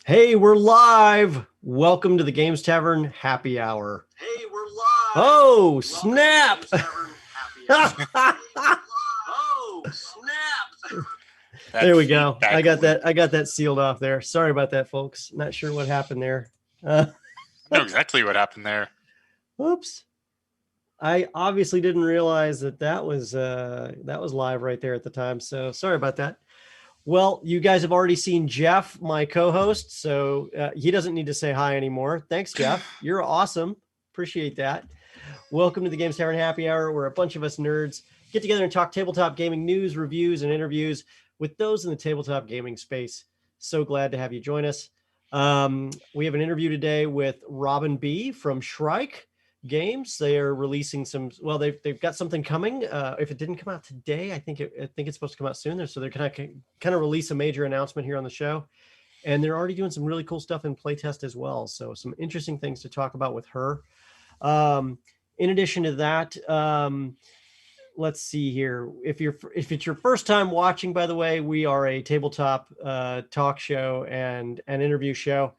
Hey, we're live. Welcome to the Games Tavern Happy Hour. Hey, we're live. Oh, snap. Oh, snap. There we go. I got that sealed off there. Sorry about that, folks. Not sure what happened there. I know exactly what happened there. Whoops. I obviously didn't realize that was live right there at the time. So sorry about that. Well, you guys have already seen Jeff, my co-host, so he doesn't need to say hi anymore. Thanks, Jeff. You're awesome. Appreciate that. Welcome to the Games Tavern Happy Hour, where a bunch of us nerds get together and talk tabletop gaming news, reviews, and interviews with those in the tabletop gaming space. So glad to have you join us. We have an interview today with Robin B. from Shrike Games. They are releasing some. Well, they've got something coming. If it didn't come out today, I think it's supposed to come out soon. So they're kind of release a major announcement here on the show, and they're already doing some really cool stuff in playtest as well. So some interesting things to talk about with her. In addition to that, let's see here. If it's your first time watching, by the way, we are a tabletop talk show and an interview show,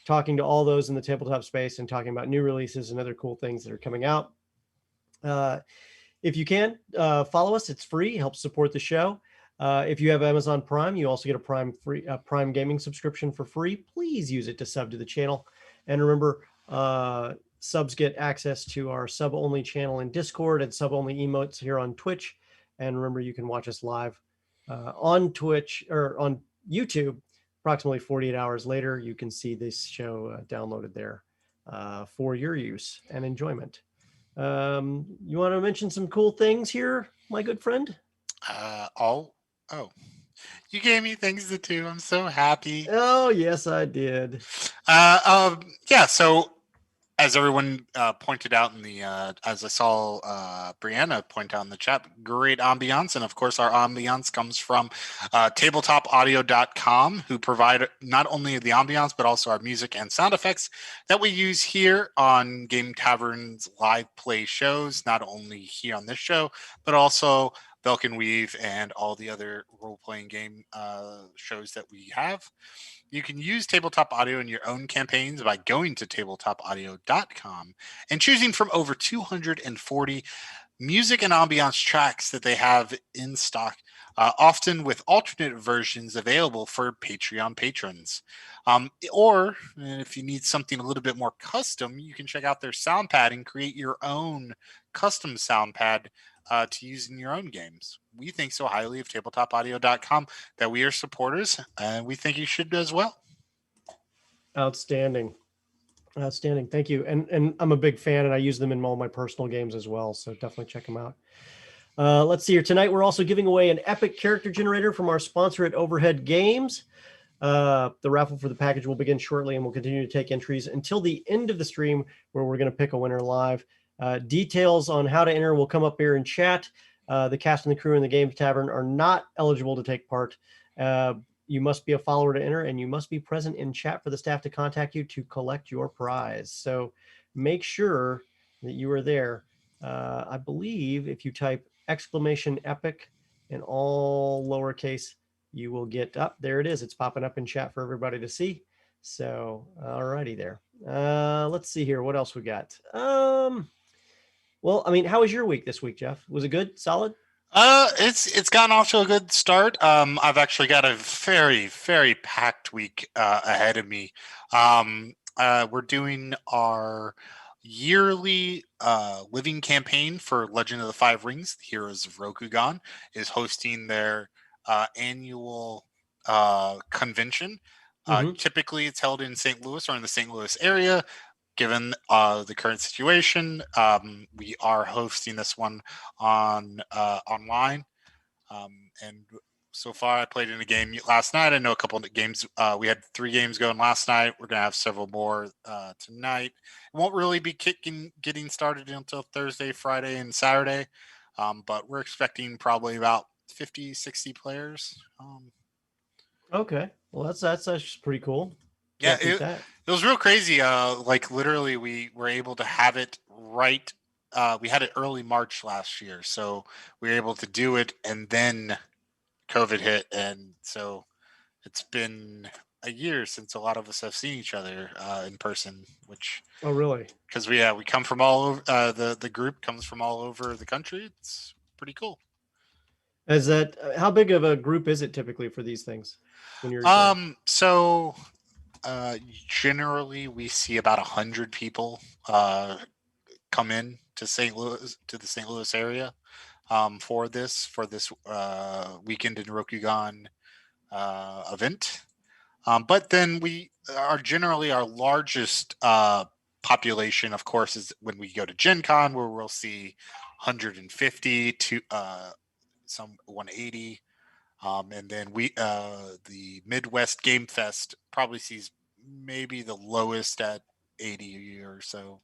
talking to all those in the tabletop space and talking about new releases and other cool things that are coming out. If you can, follow us. It's free, helps support the show. If you have Amazon Prime, you also get a Prime gaming subscription for free. Please use it to sub to the channel. And remember, subs get access to our sub-only channel in Discord and sub-only emotes here on Twitch. And remember, you can watch us live on Twitch or on YouTube. Approximately 48 hours later, you can see this show downloaded there for your use and enjoyment. You want to mention some cool things here, my good friend? You gave me things to do. I'm so happy. Oh, yes, I did. Yeah, so as everyone pointed out in the, as I saw Brianna point out in the chat, great ambiance. And of course, our ambiance comes from tabletopaudio.com, who provide not only the ambiance, but also our music and sound effects that we use here on Game Tavern's live play shows, not only here on this show, but also Belk and Weave and all the other role-playing game shows that we have. You can use Tabletop Audio in your own campaigns by going to tabletopaudio.com and choosing from over 240 music and ambiance tracks that they have in stock, often with alternate versions available for Patreon patrons. Or if you need something a little bit more custom, you can check out their sound pad and create your own custom sound pad to use in your own games. We think so highly of tabletopaudio.com that we are supporters, and we think you should as well. Outstanding. Thank you. And I'm a big fan, and I use them in all my personal games as well, so definitely check them out. Let's see here. Tonight, we're also giving away an epic character generator from our sponsor at Overhead Games. The raffle for the package will begin shortly, and we'll continue to take entries until the end of the stream, where we're going to pick a winner live. Details on how to enter will come up here in chat. The cast and the crew in the Games Tavern are not eligible to take part. You must be a follower to enter, and you must be present in chat for the staff to contact you to collect your prize. So make sure that you are there. I believe if you type !epic in all lowercase, you will get up. There it is. It's popping up in chat for everybody to see. So, alrighty there. Let's see here. What else we got? Well, I mean, how was your week this week, Jeff? Was it good? Solid? It's gotten off to a good start. I've actually got a very, very packed week ahead of me. We're doing our yearly living campaign for Legend of the Five Rings. The Heroes of Rokugan is hosting their annual convention. Typically, it's held in St. Louis or in the St. Louis area. Given the current situation, we are hosting this one on online. And so far, I played in a game last night. I know a couple of games. We had 3 games going last night. We're going to have several more tonight. It won't really be getting started until Thursday, Friday, and Saturday. But we're expecting probably about 50, 60 players. Okay. Well, that's pretty cool. Yeah, it was real crazy. Like literally, we were able to have it right. We had it early March last year, so we were able to do it, and then COVID hit, and so it's been a year since a lot of us have seen each other in person, which Oh, really? because we come from all over the group comes from all over the country. It's pretty cool. Is that how big of a group is it typically for these things when you're So generally we see about 100 people come in to St. Louis to the St. Louis area for this weekend in Rokugan event. But then we are generally our largest population, of course, is when we go to Gen Con, where we'll see 150 to some 180. And then the Midwest Game Fest probably sees maybe the lowest at 80 or so.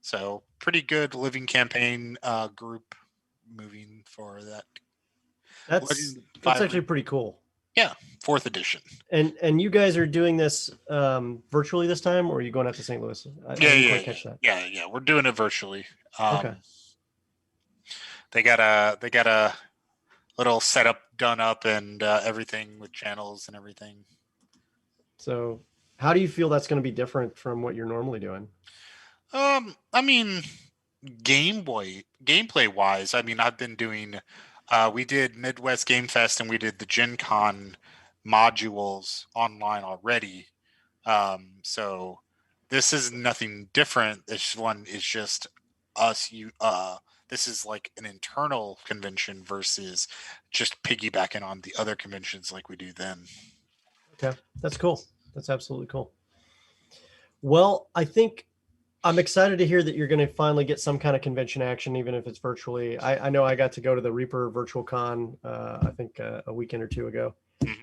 So pretty good living campaign group moving for that. that's Legend actually Violent- pretty cool. yeah, 4th edition. And you guys are doing this virtually this time, or are you going out to St. Louis? I didn't quite catch that. Yeah. We're doing it virtually. Okay. They got a little setup done up and everything with channels and everything. So, how do you feel that's going to be different from what you're normally doing? I mean, gameplay wise, I mean, I've been doing. We did Midwest Game Fest and we did the Gen Con modules online already. So this is nothing different. This one is just us. This is like an internal convention versus just piggybacking on the other conventions like we do then. Okay, that's cool. That's absolutely cool. Well, I think I'm excited to hear that you're going to finally get some kind of convention action, even if it's virtually. I know I got to go to the Reaper Virtual Con, I think a weekend or two ago,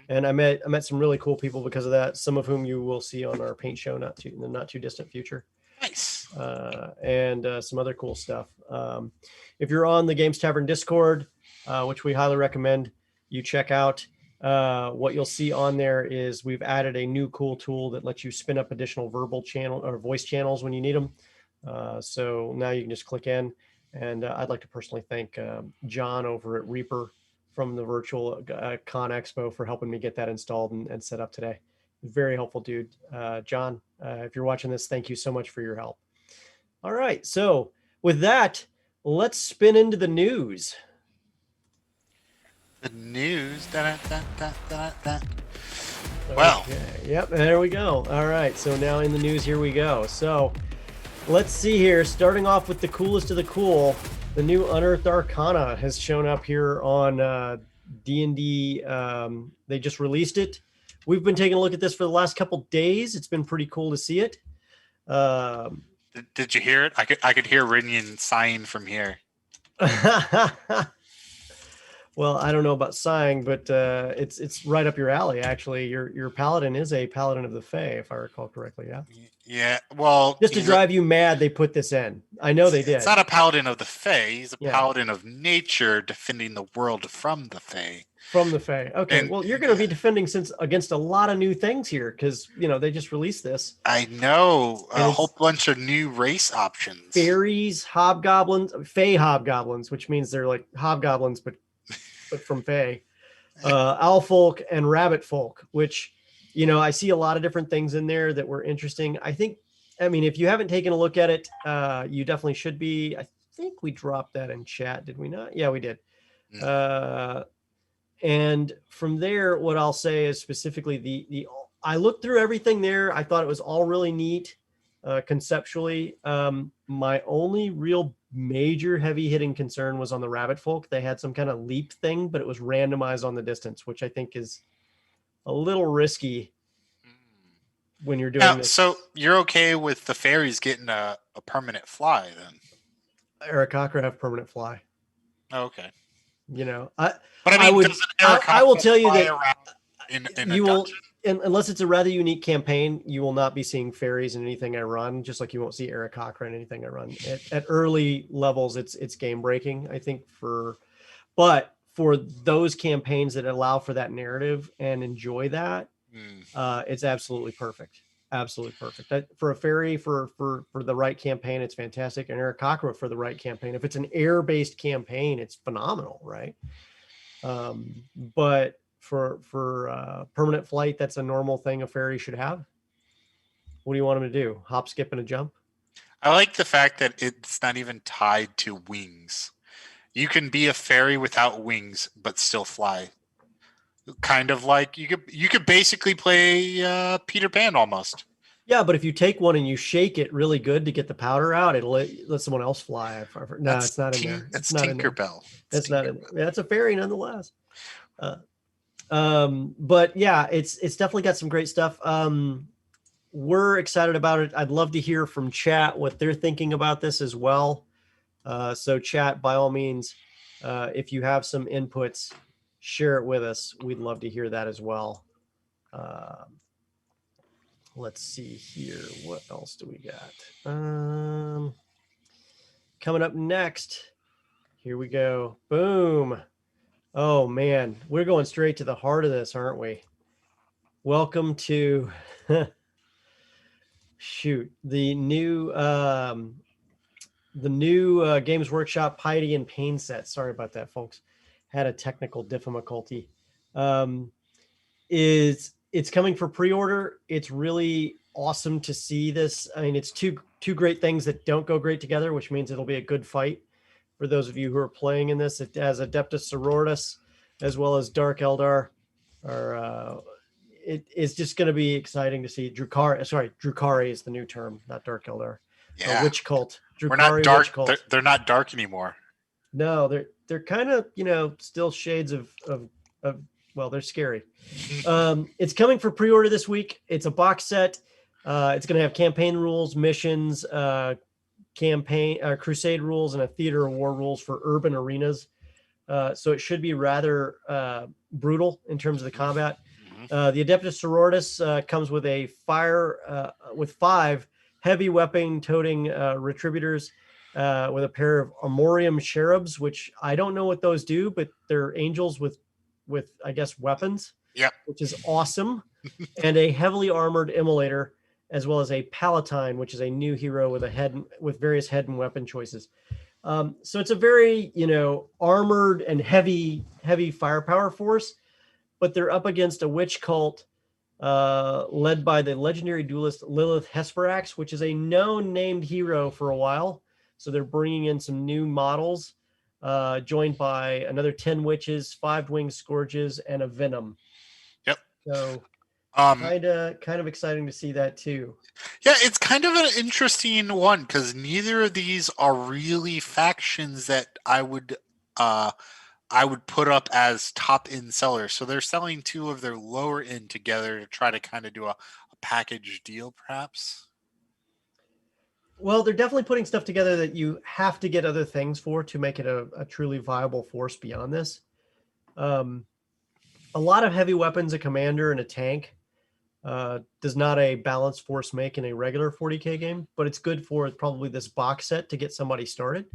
and I met some really cool people because of that. Some of whom you will see on our paint show in the not too distant future. Nice. And some other cool stuff. If you're on the Games Tavern Discord, which we highly recommend you check out, what you'll see on there is we've added a new cool tool that lets you spin up additional verbal channel or voice channels when you need them. So now you can just click in. And I'd like to personally thank John over at Reaper from the Virtual Con Expo for helping me get that installed and set up today. Very helpful, dude. John, if you're watching this, thank you so much for your help. All right. So with that, let's spin into the news. The news. Well. Okay. Yep. There we go. All right. So now in the news, here we go. So let's see here. Starting off with the coolest of the cool, the new Unearthed Arcana has shown up here on D&D. They just released it. We've been taking a look at this for the last couple days. It's been pretty cool to see it. Did you hear it? I could hear Rinian sighing from here. Well, I don't know about sighing, but it's right up your alley. Actually, your paladin is a paladin of the Fae, if I recall correctly. Yeah. Yeah. Well, just to drive you mad, they put this in. I know they did. It's not a paladin of the Fae. He's a paladin of nature, defending the world from the Fae. From the Fae. Okay. Well, you're going to be defending against a lot of new things here because they just released this. I know a whole bunch of new race options. Fairies, hobgoblins, Fae hobgoblins, which means they're like hobgoblins, but from Fae, owl folk and rabbit folk, which, I see a lot of different things in there that were interesting. I mean, if you haven't taken a look at it, you definitely should be. I think we dropped that in chat. Did we not? Yeah, we did. And from there, what I'll say is specifically I looked through everything there. I thought it was all really neat conceptually. My only real major heavy hitting concern was on the rabbit folk. They had some kind of leap thing, but it was randomized on the distance, which I think is a little risky when you're doing this. So you're okay with the fairies getting a permanent fly then? Aarakocra have permanent fly. Oh, okay. But I mean, I will tell you that you will, unless it's a rather unique campaign, you will not be seeing fairies in anything I run, just like you won't see Aarakocra in anything I run. At early levels, it's game breaking, I think, but for those campaigns that allow for that narrative and enjoy that, it's absolutely perfect. Absolutely perfect. For a fairy, for the right campaign, it's fantastic. And Aarakocra for the right campaign. If it's an air-based campaign, it's phenomenal, right? But for permanent flight. That's a normal thing a fairy should have. What do you want them to do? Hop, skip, and a jump? I like the fact that it's not even tied to wings. You can be a fairy without wings, but still fly. Kind of like you could basically play Peter Pan almost. Yeah, but if you take one and you shake it really good to get the powder out, it'll let someone else fly. No, it's not in there. It's not in there. Tinkerbell. It's not in there. Yeah, it's a fairy nonetheless. But yeah, it's definitely got some great stuff. We're excited about it. I'd love to hear from chat what they're thinking about this as well. So chat, by all means, if you have some inputs, share it with us. We'd love to hear that as well. Let's see here. What else do we got? Coming up next, here we go. Boom. Oh man, we're going straight to the heart of this, aren't we? Welcome to the new Games Workshop Piety and Pain set. Sorry about that, folks. Had a technical difficulty. It's coming for pre-order. It's really awesome to see this. I mean, it's two great things that don't go great together, which means it'll be a good fight for those of you who are playing in this. It has Adeptus Sororitas as well as Dark Eldar. It is just going to be exciting to see. Drukhari is the new term, not Dark Eldar. Yeah. Witch cult. Drukhari, We're not dark. Witch cult. They're not dark anymore. No, they're kind of, still shades of well, they're scary. It's coming for pre-order this week. It's a box set. It's going to have campaign rules, missions, crusade rules, and a theater of war rules for urban arenas. So it should be rather brutal in terms of the combat. The Adeptus Sororitas comes with a with 5 heavy weapon toting retributors with a pair of Amorium cherubs, which I don't know what those do, but they're angels with I guess weapons. Yep. Which is awesome. And a heavily armored immolator, as well as a Palatine, which is a new hero with various head and weapon choices. So it's a very, armored and heavy firepower force, but they're up against a witch cult led by the legendary duelist Lilith Hesperax, which is a known named hero for a while. So they're bringing in some new models, joined by another 10 witches, 5 winged scourges, and a venom. Yep. So kind of exciting to see that too. Yeah, it's kind of an interesting one because neither of these are really factions that I would put up as top end sellers. So they're selling 2 of their lower end together to try to kind of do a package deal, perhaps. Well, they're definitely putting stuff together that you have to get other things for to make it a truly viable force beyond this. A lot of heavy weapons, a commander, and a tank does not a balanced force make in a regular 40K game, but it's good for probably this box set to get somebody started.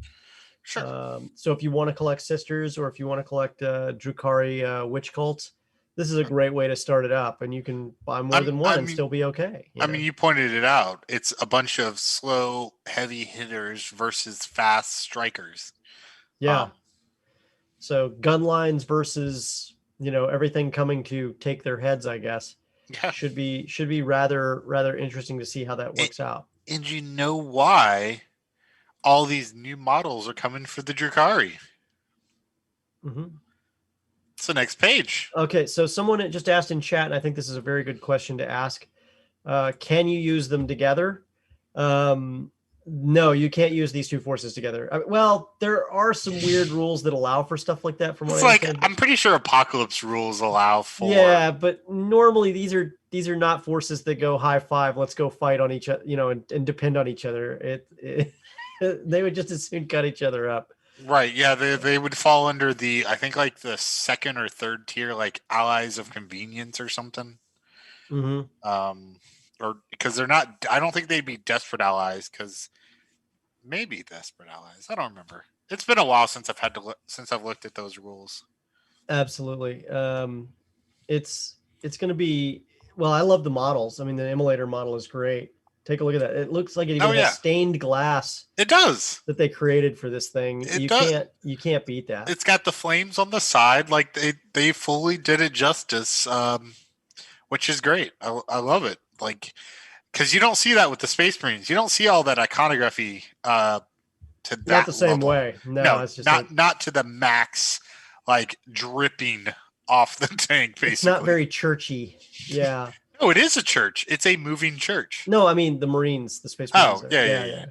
Sure. So if you want to collect sisters or if you want to collect Drukhari witch cults, this is a great way to start it up, and you can buy more than one and still be okay. I mean, you pointed it out. It's a bunch of slow, heavy hitters versus fast strikers. Yeah. So gun lines versus, everything coming to take their heads, I guess. Yeah. Should be rather interesting to see how that works out. And you know why all these new models are coming for the Drukhari? Mm-hmm. It's the next page. Okay, so someone just asked in chat, and I think this is a very good question to ask. Can you use them together? No, you can't use these 2 forces together. Well, there are some weird rules that allow for stuff like that. From what I understand. I'm pretty sure Apocalypse rules allow for. Yeah, but normally these are not forces that go high five. Let's go fight on each other, and depend on each other. They would just as soon cut each other up. Right. Yeah, they would fall under the, I think, like the 2nd or 3rd tier, like allies of convenience or something. Mm-hmm. Or because they're not. I don't think they'd be desperate allies. Because maybe desperate allies. I don't remember. It's been a while since I've looked at those rules. Absolutely. It's going to be. Well, I love the models. I mean, the immolator model is great. Take a look at that. It looks like it even Oh, has yeah. stained glass It does. that they created for this thing. It You does. can't beat that. It's got the flames on the side. Like they fully did it justice, which is great. I love it. Like, because you don't see that with the Space Marines. You don't see all that iconography to Not that the same level. way. No, No, it's just not to the max, like dripping off the tank. Basically, it's not very churchy. Yeah. No, it is a church. It's a moving church. No, I mean the Marines, the Space Marines. Oh, yeah.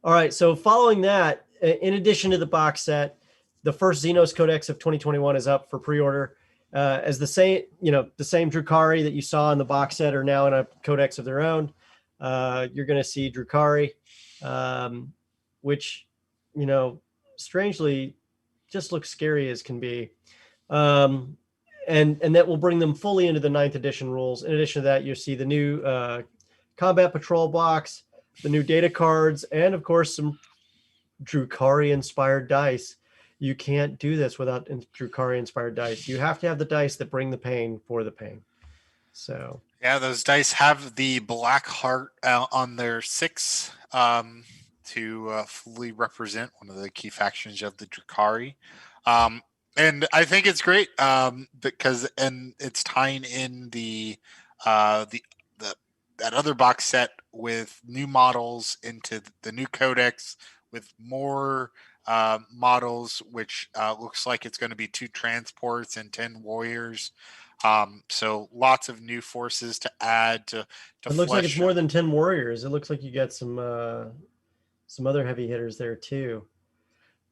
All right. So following that, in addition to the box set, the first Xenos Codex of 2021 is up for pre-order. As the same Drukhari that you saw in the box set are now in a codex of their own. You're going to see Drukhari, which, strangely just looks scary as can be. And that will bring them fully into the 9th edition rules. In addition to that, you'll see the new combat patrol box, the new data cards, and of course some Drukhari inspired dice. You can't do this without Drukhari inspired dice. You have to have the dice that bring the pain for the pain. So yeah, those dice have the black heart on their 6 to fully represent one of the key factions of the Drukhari. And I think it's great because it's tying in that other box set with new models into the new codex with more models, which looks like it's going to be 2 transports and 10 warriors. So lots of new forces to add to it looks like it's more than 10 warriors. It looks like you got some other heavy hitters there too.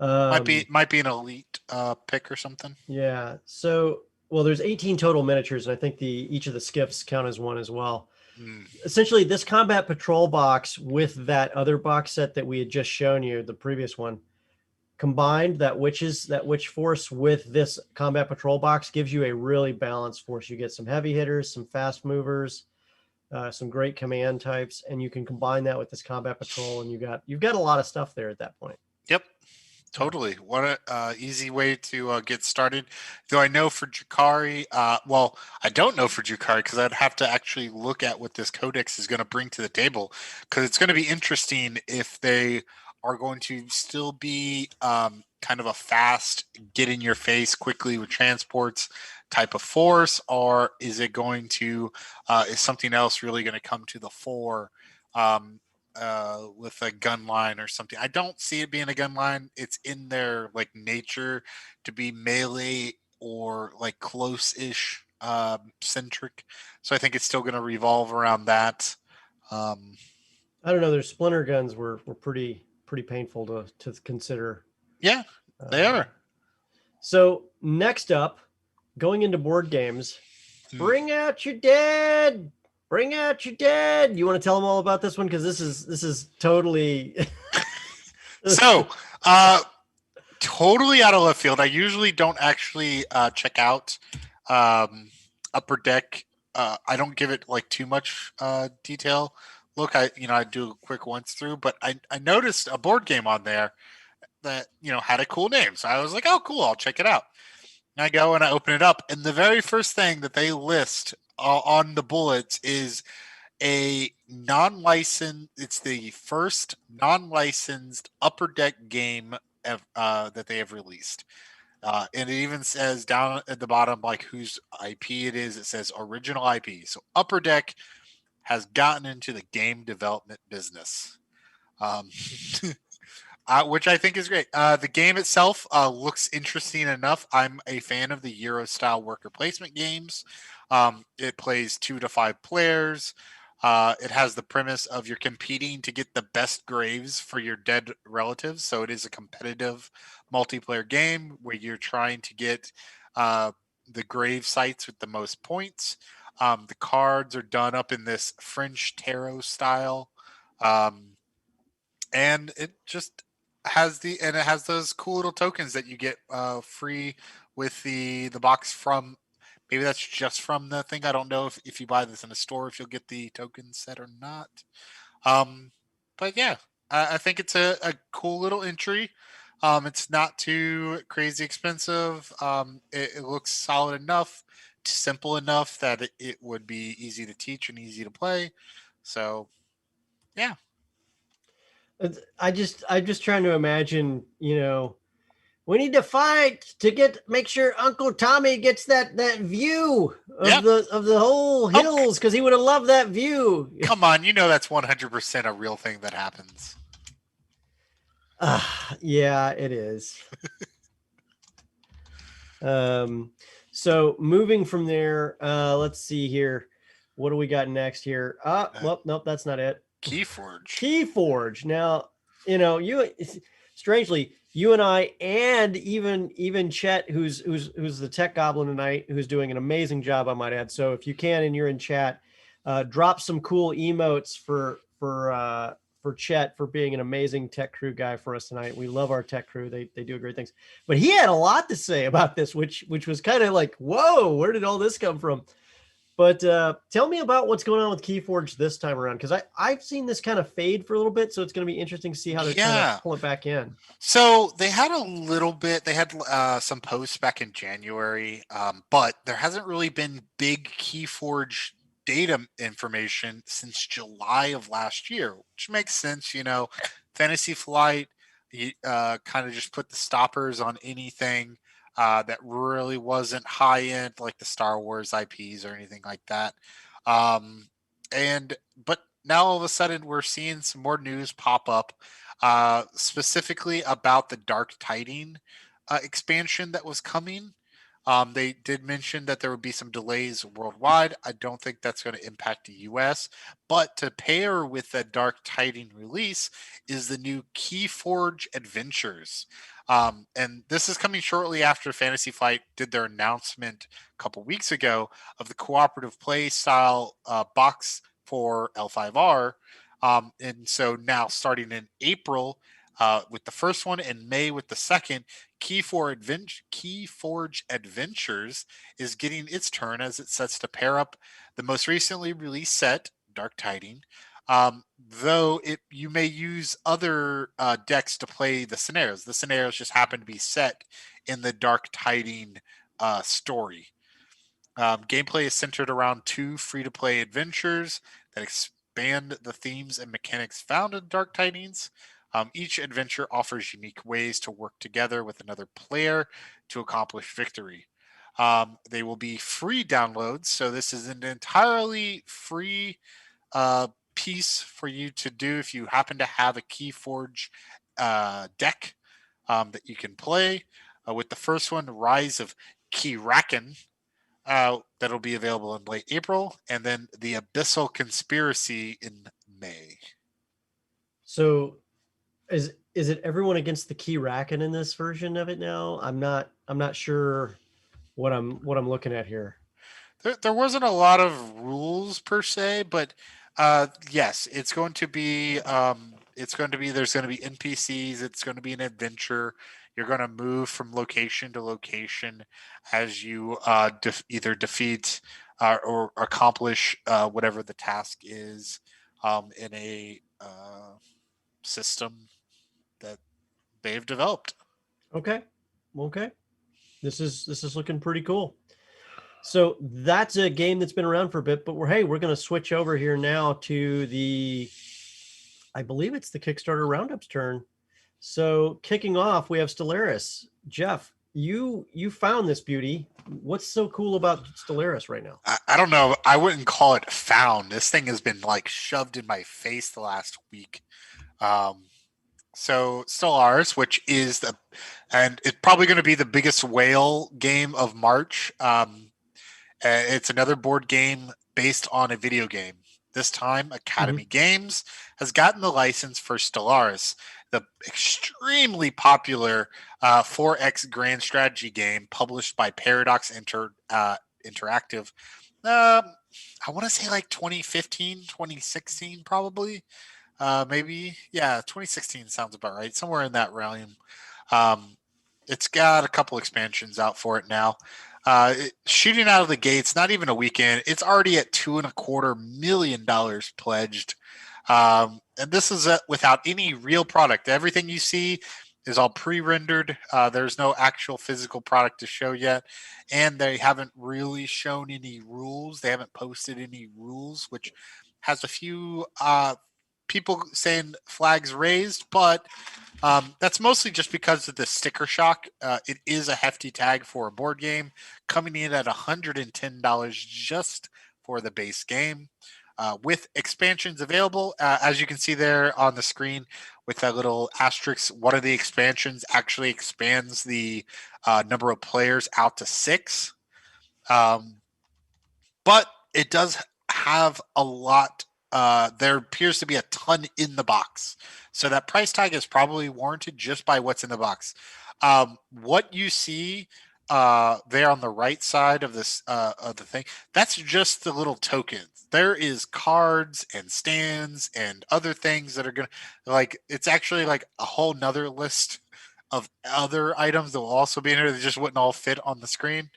Might be an elite pick or something. Yeah. So, well, there's 18 total miniatures, and I think each of the skiffs count as one as well. Essentially, this combat patrol box with that other box set that we had just shown you, the previous one, combined, that witch force with this combat patrol box gives you a really balanced force. You get some heavy hitters, some fast movers, some great command types, and you can combine that with this combat patrol, and you've got a lot of stuff there at that point. Yep. Totally. What a easy way to get started. Though I know for Drukhari, well, I don't know for Drukhari because I'd have to actually look at what this codex is going to bring to the table, because it's going to be interesting if they are going to still be kind of a fast, get in your face quickly with transports type of force, or is it going to, is something else really going to come to the fore? With a gun line or something. I don't see it being a gun line. It's in their like nature to be melee or like close-ish centric. So I think it's still going to revolve around that. I don't know. Their splinter guns were pretty painful to consider. Yeah, they are. So next up, going into board games, Bring Out Your Dead. Bring Out Your Dead. You want to tell them all about this one? Because this is totally so totally out of left field. I usually don't actually check out Upper Deck. I don't give it like too much detail. Look, I do a quick once through, but I noticed a board game on there that had a cool name. So I was like, oh cool, I'll check it out. And I go and I open it up, and the very first thing that they list on the bullets is a non-licensed. It's the first non-licensed Upper Deck game that they have released, and it even says down at the bottom like whose IP it is. It says original IP. So Upper Deck has gotten into the game development business, which I think is great. The game itself looks interesting enough. I'm a fan of the Euro style worker placement games. It plays 2 to 5 players. It has the premise of you're competing to get the best graves for your dead relatives. So it is a competitive multiplayer game where you're trying to get the grave sites with the most points. The cards are done up in this French tarot style. And it just has it has those cool little tokens that you get free with the box from. Maybe that's just from the thing. I don't know if you buy this in a store, if you'll get the token set or not. But yeah, I think it's a cool little entry. It's not too crazy expensive. It looks solid enough, simple enough that it would be easy to teach and easy to play. So Yeah. I'm just trying to imagine, we need to fight to make sure Uncle Tommy gets that view of Yep. the whole Oh, hills, because he would have loved that view. come on. That's 100% a real thing that happens. Yeah, it is. So moving from there, let's see here. What do we got next here? Well, nope, that's not it. Keyforge. Keyforge. Now, strangely, you and I, and even Chet, who's the tech goblin tonight, who's doing an amazing job, I might add. So if you can, and you're in chat, drop some cool emotes for Chet for being an amazing tech crew guy for us tonight. We love our tech crew. They do great things. But he had a lot to say about this, which was kind of like, whoa, where did all this come from? But tell me about what's going on with Keyforge this time around, because I've seen this kind of fade for a little bit, so it's going to be interesting to see how they're trying to pull it back in. So they had a little bit. They had some posts back in January, but there hasn't really been big Keyforge data information since July of last year, which makes sense. Fantasy Flight kind of just put the stoppers on anything that really wasn't high end, like the Star Wars IPs or anything like that. But now all of a sudden we're seeing some more news pop up, specifically about the Dark Tiding expansion that was coming. They did mention that there would be some delays worldwide. I don't think that's going to impact the US, but to pair with the Dark Tiding release is the new Keyforge Adventures. And this is coming shortly after Fantasy Flight did their announcement a couple weeks ago of the cooperative play style box for L5R. And so now starting in April with the first one, and May with the second, Keyforge Adventures is getting its turn as it sets to pair up the most recently released set, Dark Tiding. Though you may use other decks to play the scenarios. The scenarios just happen to be set in the Dark Tiding story. Gameplay is centered around 2 free-to-play adventures that expand the themes and mechanics found in Dark Tidings. Each adventure offers unique ways to work together with another player to accomplish victory. They will be free downloads, so this is an entirely free piece for you to do if you happen to have a Keyforge deck that you can play. With the first one, Rise of Keyraken, that'll be available in late April, and then the Abyssal Conspiracy in May. So is it everyone against the Keyraken in this version of it now? I'm not sure what I'm looking at here. There wasn't a lot of rules per se, but yes, it's going to be there's going to be NPCs. It's going to be an adventure. You're going to move from location to location as you either defeat or accomplish whatever the task is in a system that they've developed. Okay. This is looking pretty cool. So that's a game that's been around for a bit, but we're going to switch over here now to I believe it's the Kickstarter Roundup's turn. So kicking off, we have Stellaris. Jeff, you found this beauty. What's so cool about Stellaris right now? I don't know. I wouldn't call it found. This thing has been like shoved in my face the last week. So Stellaris, which is and it's probably going to be the biggest whale game of March. It's another board game based on a video game. This time, Academy Games has gotten the license for Stellaris, the extremely popular 4X grand strategy game published by Paradox Interactive. I want to say like 2015, 2016, probably. Maybe, yeah, 2016 sounds about right. Somewhere in that realm. It's got a couple expansions out for it now. Shooting out of the gates, not even a weekend. It's already at $2.25 million pledged. And this is without any real product. Everything you see is all pre-rendered. There's no actual physical product to show yet. And they haven't really shown any rules. They haven't posted any rules, which has a few people saying flags raised, but that's mostly just because of the sticker shock. It is a hefty tag for a board game, coming in at $110 just for the base game. With expansions available, as you can see there on the screen with that little asterisk, one of the expansions actually expands the number of players out to 6. But it does have a lot. There appears to be a ton in the box. So that price tag is probably warranted just by what's in the box. What you see there on the right side of this of the thing, that's just the little tokens. There is cards and stands and other things that are gonna like. It's actually like a whole nother list of other items that will also be in here that just wouldn't all fit on the screen.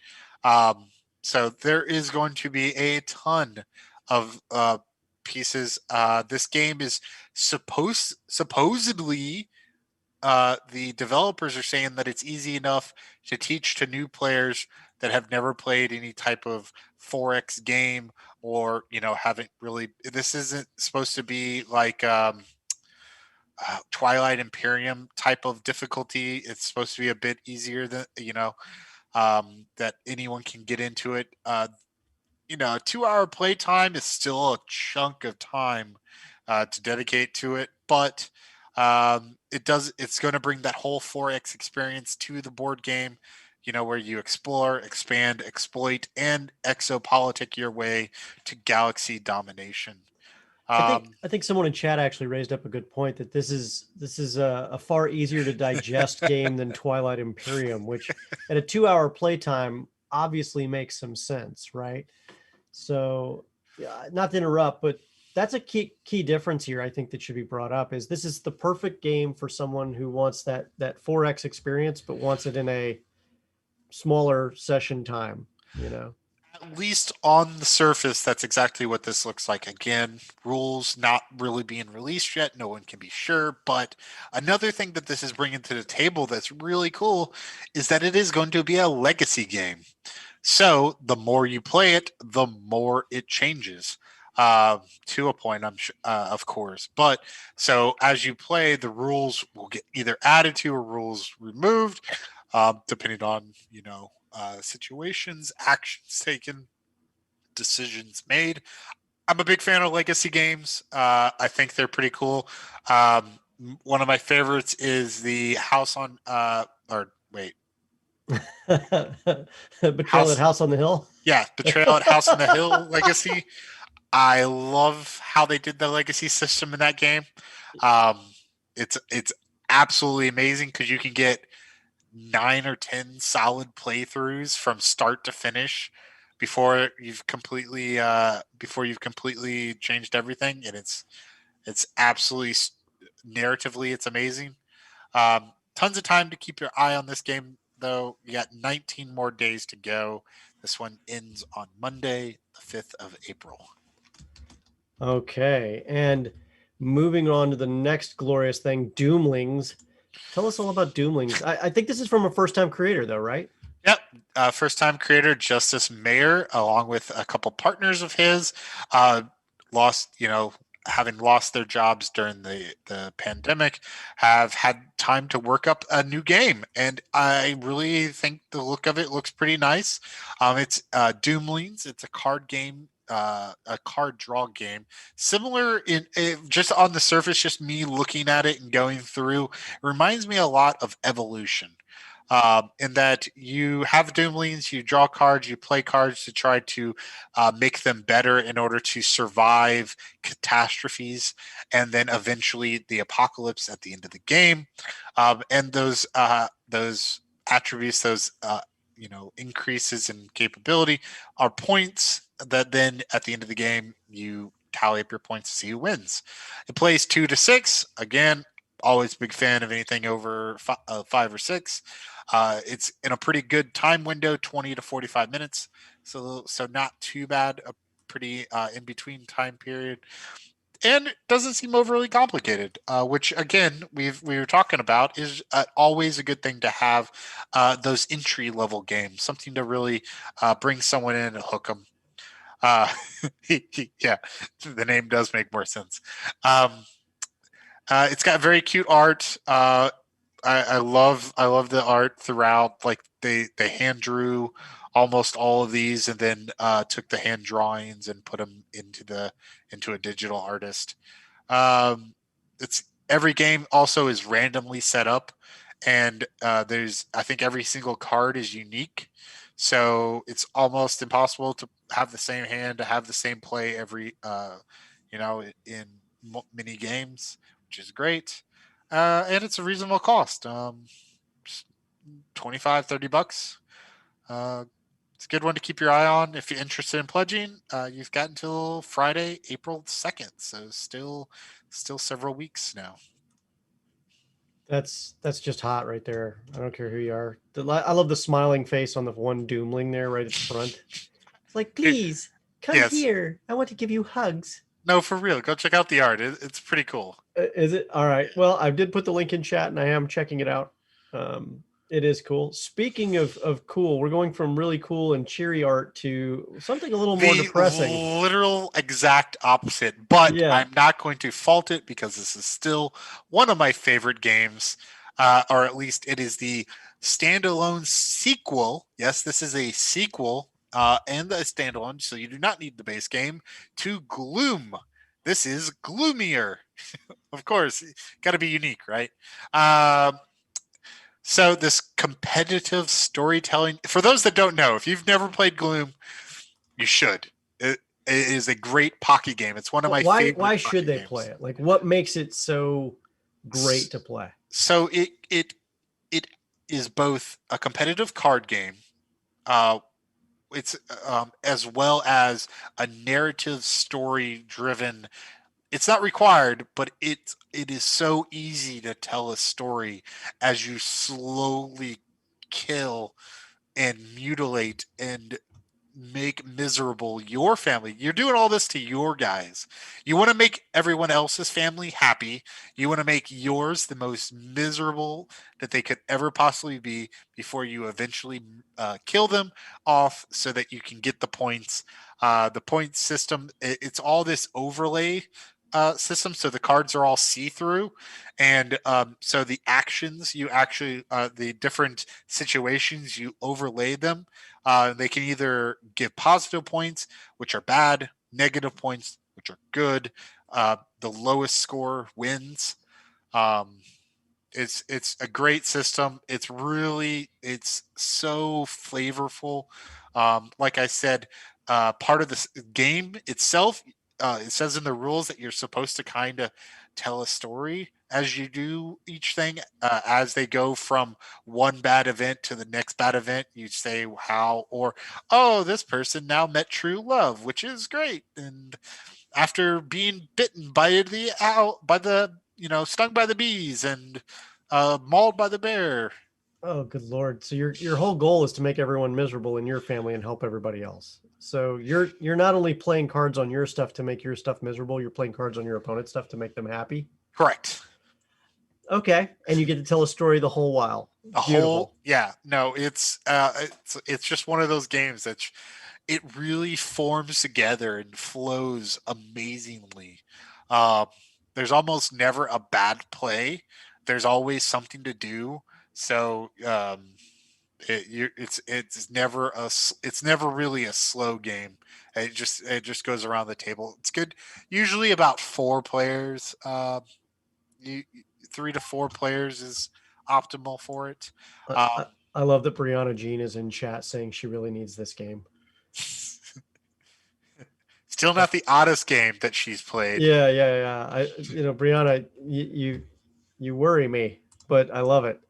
So there is going to be a ton of pieces. This game is supposedly the developers are saying that it's easy enough to teach to new players that have never played any type of 4X game, or haven't really. This isn't supposed to be like Twilight Imperium type of difficulty. It's supposed to be a bit easier than that anyone can get into it. A 2-hour playtime is still a chunk of time to dedicate to it, but it's going to bring that whole 4X experience to the board game, where you explore, expand, exploit, and exopolitic your way to galaxy domination. I think someone in chat actually raised up a good point that this is a far easier to digest game than Twilight Imperium, which at a 2-hour playtime obviously makes some sense, right? So, not to interrupt, but that's a key difference here. I think that should be brought up is this is the perfect game for someone who wants that 4X experience, but wants it in a smaller session time. At least on the surface, that's exactly what this looks like. Again, rules not really being released yet. No one can be sure. But another thing that this is bringing to the table that's really cool is that it is going to be a legacy game. So the more you play it, the more it changes to a point, I'm sure, of course. But so as you play, the rules will get either added to or rules removed, depending on, situations, actions taken, decisions made. I'm a big fan of legacy games. I think they're pretty cool. One of my favorites is the House on, or wait, Betrayal at House on the Hill. Yeah, Betrayal at House on the Hill legacy. I love how they did the legacy system in that game. It's absolutely amazing because you can get 9 or 10 solid playthroughs from start to finish before you've completely changed everything, and it's absolutely narratively it's amazing. Tons of time to keep your eye on this game, though. You got 19 more days to go. This one ends on Monday, the 5th of April. Okay, and moving on to the next glorious thing, Doomlings. Tell us all about Doomlings. I think this is from a first-time creator, though, right? Yep, first-time creator Justice Mayer, along with a couple partners of his, having lost their jobs during the pandemic, have had time to work up a new game, and I really think the look of it looks pretty nice. It's Doomlings. It's a card game. A card draw game, similar just on the surface, just me looking at it and going through, it reminds me a lot of Evolution, in that you have Doomlings, you draw cards, you play cards to try to make them better in order to survive catastrophes and then eventually the apocalypse at the end of the game. And those attributes, those increases in capability are points that then at the end of the game you tally up your points to see who wins. It plays 2 to 6. Again, always a big fan of anything over 5 or 6. It's in a pretty good time window, 20 to 45 minutes. So not too bad. A pretty in between time period. And it doesn't seem overly complicated, which again we were talking about is always a good thing to have. Those entry level games, something to really bring someone in and hook them. Yeah, the name does make more sense. It's got very cute art. I love the art throughout. Like they hand drew almost all of these, and then took the hand drawings and put them into a digital artist. It's every game also is randomly set up, and there's I think every single card is unique, so it's almost impossible to have the same hand to have the same play every in many games, which is great. And it's a reasonable cost. 25, $30. Uh, it's a good one to keep your eye on if you're interested in pledging. You've got until Friday, April 2nd, so still several weeks now. That's just hot right there. I don't care who you are. I love the smiling face on the one Doomling there right at the front. It's like, please come Yes. here. I want to give you hugs. No, for real. Go check out the art. It's pretty cool. Is it? All right. Well, I did put the link in chat and I am checking it out. It is cool. Speaking of cool, we're going from really cool and cheery art to something a little more depressing. Literal exact opposite. But Yeah. I'm not going to fault it because this is still one of my favorite games. Or at least it is the standalone sequel. Yes, this is a sequel and a standalone, so you do not need the base game, to Gloom. This is gloomier. Of course, got to be unique, right? So this competitive storytelling, for those that don't know, if you've never played Gloom, you should. It is a great pocket game. It's one of my favorite. Why should they games. play it? Like, what makes it so great to play? So it is both a competitive card game. It's as well as a narrative story driven. It's not required, but it is so easy to tell a story as you slowly kill and mutilate and make miserable your family. You're doing all this to your guys. You want to make everyone else's family happy. You want to make yours the most miserable that they could ever possibly be before you eventually kill them off so that you can get the points. The point system, it's all this overlay system, so the cards are all see-through, and so the actions you actually the different situations you overlay them. They can either give positive points, which are bad, negative points, which are good. The lowest score wins. It's a great system. It's so flavorful. Like I said, part of the game itself, it says in the rules that you're supposed to kind of tell a story as you do each thing. As they go from one bad event to the next bad event, you say how, or, oh, this person now met true love, which is great. And after being bitten by stung by the bees and mauled by the bear. Oh, good Lord. So your whole goal is to make everyone miserable in your family and help everybody else. So you're not only playing cards on your stuff to make your stuff miserable, you're playing cards on your opponent's stuff to make them happy. Correct. Okay. And you get to tell a story the whole while. It's just one of those games that it really forms together and flows amazingly. There's almost never a bad play. There's always something to do. So it's never really a slow game. It just goes around the table. It's good. Usually about 4 players. 3 to 4 players is optimal for it. I love that Brianna Jean is in chat saying she really needs this game. Still not the oddest game that she's played. Yeah. Brianna, you worry me, but I love it.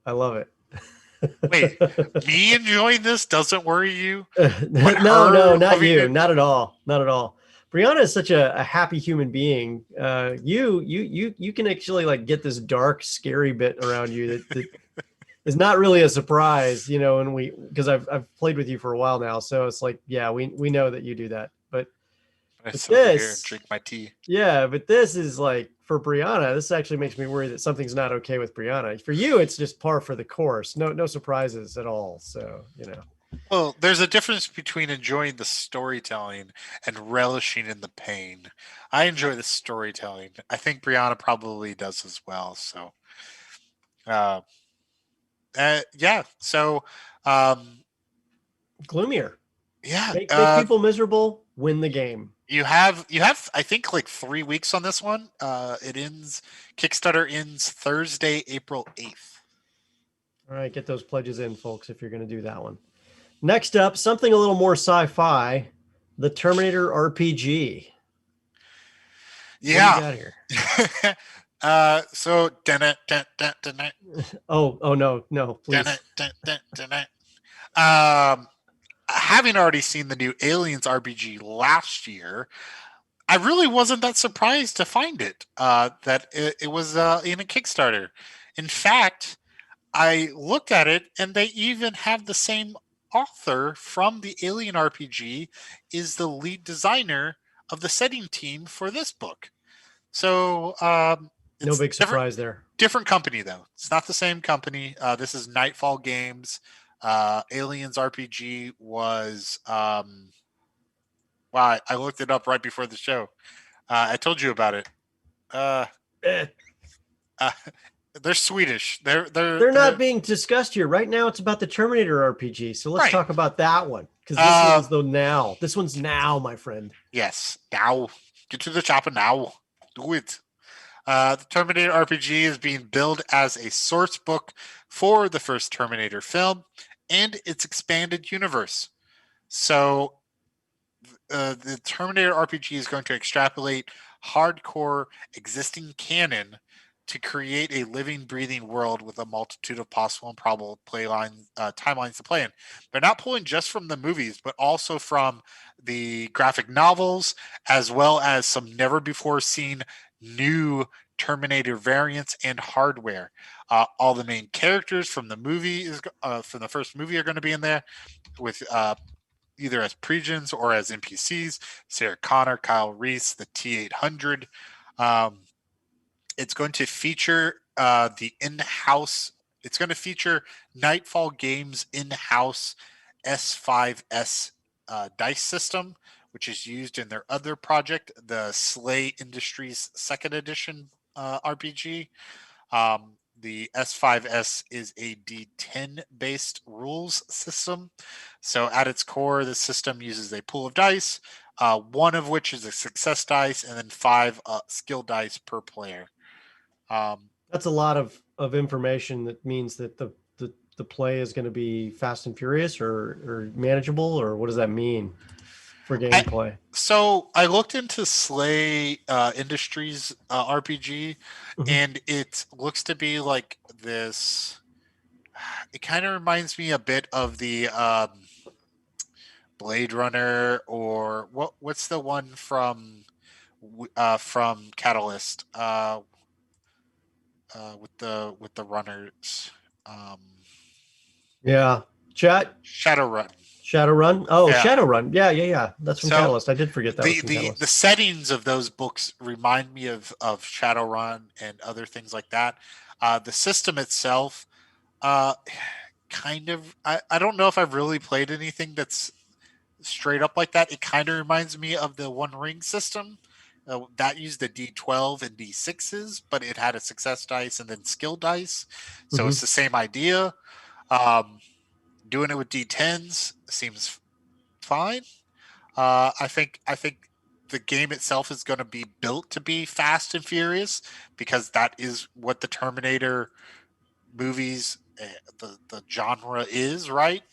Wait, me enjoying this doesn't worry you? No, not you. Not at all. Not at all. Brianna is such a happy human being. You can actually like get this dark, scary bit around you that is not really a surprise, because I've played with you for a while now. So it's like, yeah, we know that you do that. But sit over here and drink my tea. Yeah, but this is like, for Brianna, this actually makes me worry that something's not okay with Brianna. For you, it's just par for the course. No surprises at all. So, Well, there's a difference between enjoying the storytelling and relishing in the pain. I enjoy the storytelling. I think Brianna probably does as well. So, uh, yeah. So, um, Gloomier. yeah. Make people miserable. Win the game. You have I think like 3 weeks on this one. It ends Kickstarter ends Thursday, April 8th. All right, get those pledges in, folks, if you're going to do that one. Next up, something a little more sci-fi, the Terminator RPG. What do you Yeah. got here? So dun it, dun, dun, dun, dun, Oh no, please. dun it, dun, dun, dun, dun. Um, having already seen the new Aliens RPG last year, I really wasn't that surprised to find it. That it was in a Kickstarter. In fact, I looked at it, and they even have the same author from the Alien RPG is the lead designer of the setting team for this book. So No it's big different. surprise there. Different company though. It's not the same company. This is Nightfall Games. Aliens RPG was wow. I looked it up right before the show. I told you about it. Uh, Eh, uh, they're Swedish. They're not being discussed here. Right now, it's about the Terminator RPG. So let's Right. talk about that one. Because this one's the now. This one's now, my friend. Yes. Now. Get to the chopper now. Do it. The Terminator RPG is being billed as a source book for the first Terminator film and its expanded universe. So the Terminator RPG is going to extrapolate hardcore existing canon to create a living, breathing world with a multitude of possible and probable timelines to play in. They're not pulling just from the movies, but also from the graphic novels, as well as some never before seen new Terminator variants and hardware. All the main characters from the from the first movie are going to be in there, with either as pregens or as NPCs. Sarah Connor, Kyle Reese, the T-800. It's going to feature the in-house. It's going to feature Nightfall Games in-house S5S dice system, which is used in their other project, the Slay Industries Second Edition RPG. The S5S is a D10 based rules system. So, at its core, the system uses a pool of dice, one of which is a success dice, and then 5 skill dice per player. That's a lot of information. That means that the play is going to be fast and furious or manageable, or what does that mean for gameplay? So I looked into Slay Industries RPG, and it looks to be like this. It kind of reminds me a bit of the Blade Runner, or what's the one from Catalyst with the runners. Yeah, chat. Shadowrun. Oh, Yeah. Shadowrun. Yeah. That's from So, Catalyst. I did forget that was from the Catalyst. the settings of those books remind me of Shadowrun and other things like that. The system itself, kind of. I don't know if I've really played anything that's straight up like that. It kind of reminds me of the One Ring system. That used the D12 and D6s, but it had a success dice and then skill dice. So it's the same idea. Doing it with D10s seems fine. I think the game itself is going to be built to be fast and furious, because that is what the Terminator movies, the genre is, right?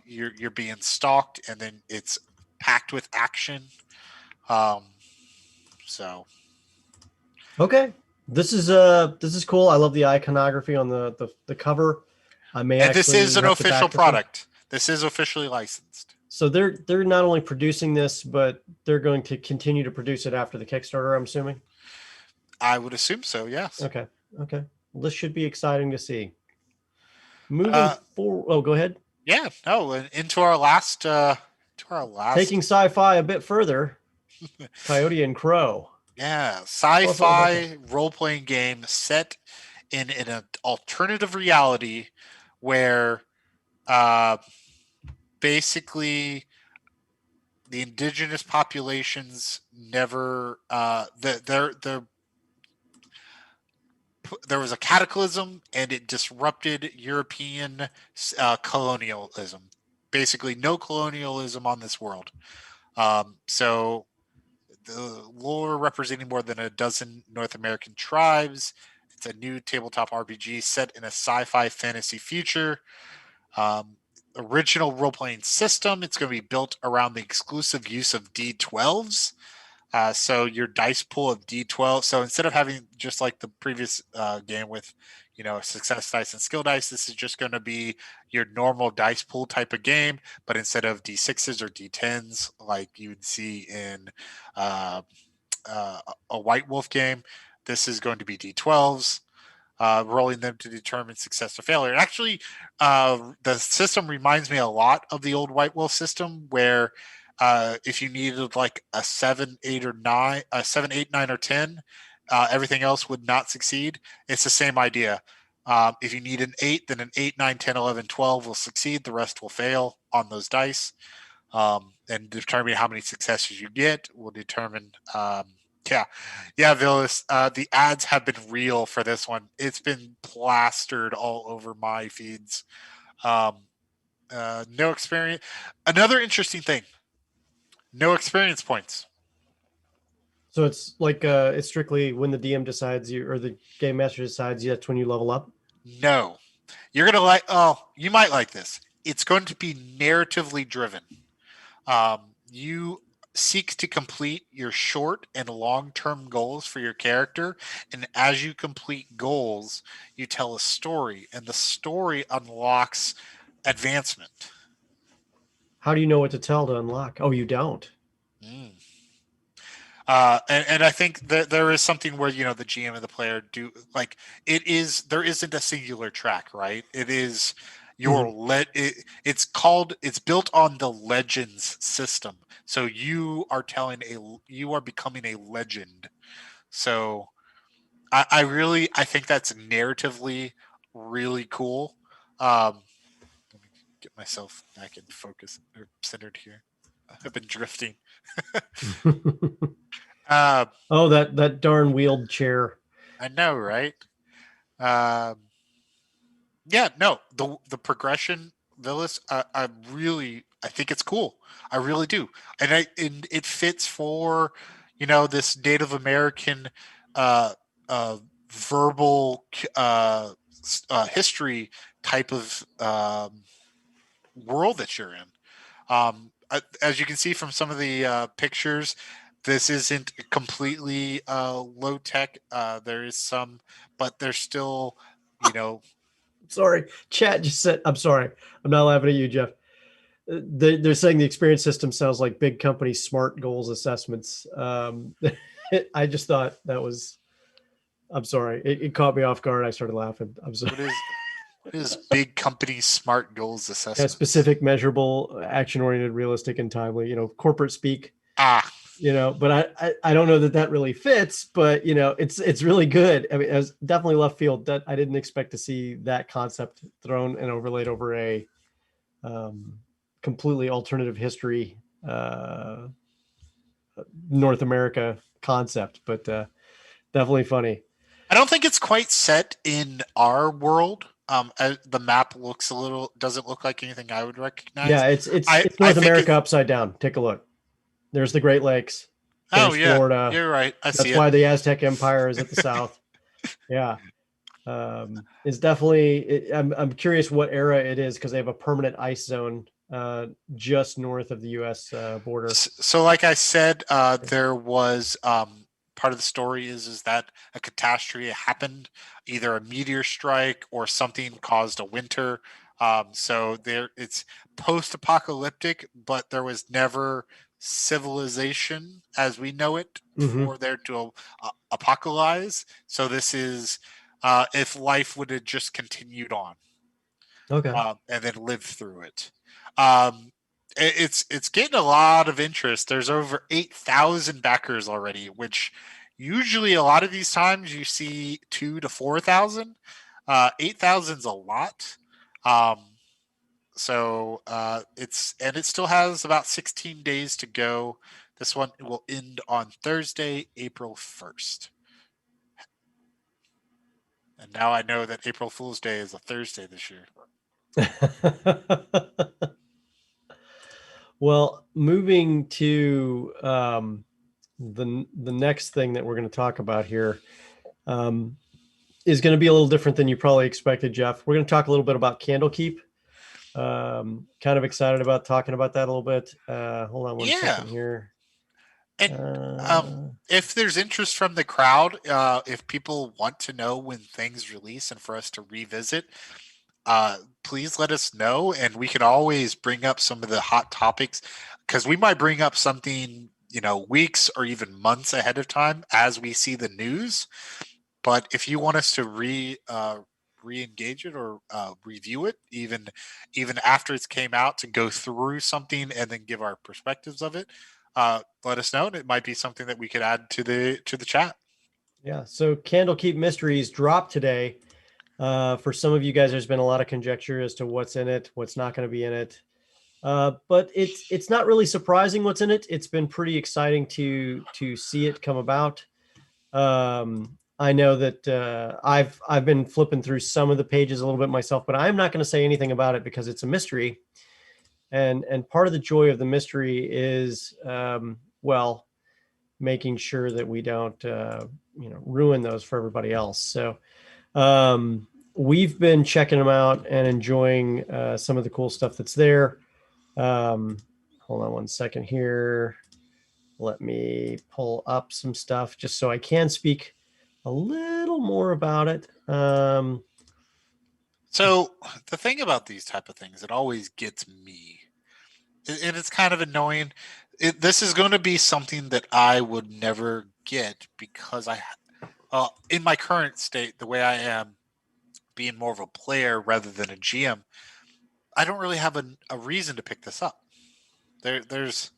You're being stalked, and then it's packed with action. So Okay, this is cool. I love the iconography on the cover. I may and this actually is an have to back official this one. product. This is officially licensed. So they're not only producing this, but they're going to continue to produce it after the Kickstarter, I'm assuming. I would assume so. Yes. Okay. Well, this should be exciting to see. Moving forward. Oh, go ahead. Yeah. No. And into our last. Taking sci-fi a bit further. Coyote and Crow. Yeah, sci-fi role-playing game set in an alternative reality where basically the indigenous populations never there was a cataclysm and it disrupted European colonialism. Basically, no colonialism on this world. So the lore representing more than a dozen North American tribes. It's a new tabletop RPG set in a sci-fi fantasy future. Original role-playing system. It's going to be built around the exclusive use of D12s. So your dice pool of D12. So instead of having just like the previous game with, success dice and skill dice, this is just going to be your normal dice pool type of game. But instead of D6s or D10s, like you would see in a White Wolf game, this is going to be D12s. Rolling them to determine success or failure. And actually, the system reminds me a lot of the old White Wolf system, where if you needed like a 7, 8, or 9, a 7, 8, 9, or 10, everything else would not succeed. It's the same idea. If you need an 8, then an 8, 9, 10, 11, 12 will succeed. The rest will fail on those dice. And determining how many successes you get will determine. Yeah, Villas. The ads have been real for this one. It's been plastered all over my feeds. No experience. Another interesting thing. No experience points. So it's like it's strictly when the DM decides you or the game master decides that's when you level up. No, you're gonna like. Oh, you might like this. It's going to be narratively driven. You seek to complete your short and long-term goals for your character, and as you complete goals, you tell a story, and the story unlocks advancement. How do you know what to tell to unlock? Oh, you don't. Mm. And I think that there is something where the GM and the player do like it is. There isn't a singular track, right? It is your it's built on the legends system. So you are becoming a legend. So I think that's narratively really cool. Let me get myself back in focus or centered here. I've been drifting. Oh, that darn wheeled chair. I know, right? Um, yeah, no, the progression, Villas, I think it's cool. I really do, and it fits for this Native American uh, verbal history type of world that you're in. As you can see from some of the pictures, this isn't completely low tech. There is some, but there's still, Sorry, chat just said. I'm sorry. I'm not laughing at you, Jeff. They're saying the experience system sounds like big company smart goals assessments. I just thought that was. I'm sorry. It caught me off guard. I started laughing. I'm sorry. What is big company smart goals Yeah, assessment? specific, measurable, action-oriented, realistic, and timely. Corporate speak. But I don't know that really fits. But it's really good. I mean, it was definitely left field. That I didn't expect to see that concept thrown and overlaid over a completely alternative history North America concept. But definitely funny. I don't think it's quite set in our world. The map doesn't look like anything I would recognize. Yeah, it's North America upside down. Take a look. There's the Great Lakes. There's Florida. You're right. That's why the Aztec Empire is at the south. Yeah, it's definitely. I'm curious what era it is because they have a permanent ice zone just north of the U.S. border. So, like I said, there was part of the story is that a catastrophe happened, either a meteor strike or something caused a winter. So it's post-apocalyptic, but there was never civilization as we know it for there to apocalypse. So this is if life would have just continued on, and then lived through it. It's getting a lot of interest. There's over 8,000 backers already, which usually a lot of these times you see 2,000 to 4,000. 8,000's a lot. So it still has about 16 days to go. This one will end on Thursday, April 1st. And now I know that April Fool's Day is a Thursday this year. Well, moving to the next thing that we're going to talk about here is going to be a little different than you probably expected, Jeff. We're going to talk a little bit about Candlekeep. Kind of excited about talking about that a little bit. Hold on one second here. And if there's interest from the crowd, if people want to know when things release and for us to revisit, please let us know, and we can always bring up some of the hot topics, because we might bring up something, weeks or even months ahead of time as we see the news. But if you want us to re-engage it or review it, even after it's came out, to go through something and then give our perspectives of it, let us know, and it might be something that we could add to the chat. Yeah. So Candlekeep Mysteries dropped today. For some of you guys, there's been a lot of conjecture as to what's in it, what's not going to be in it. But it's not really surprising what's in it. It's been pretty exciting to see it come about. I know that I've been flipping through some of the pages a little bit myself, but I'm not going to say anything about it because it's a mystery. And part of the joy of the mystery is, making sure that we don't, ruin those for everybody else. So we've been checking them out and enjoying some of the cool stuff that's there. Hold on one second here. Let me pull up some stuff just so I can speak a little more about it. So the thing about these type of things, it always gets me, and it's kind of annoying. This is going to be something that I would never get because in my current state, the way I am, being more of a player rather than a GM, I don't really have a reason to pick this up. There's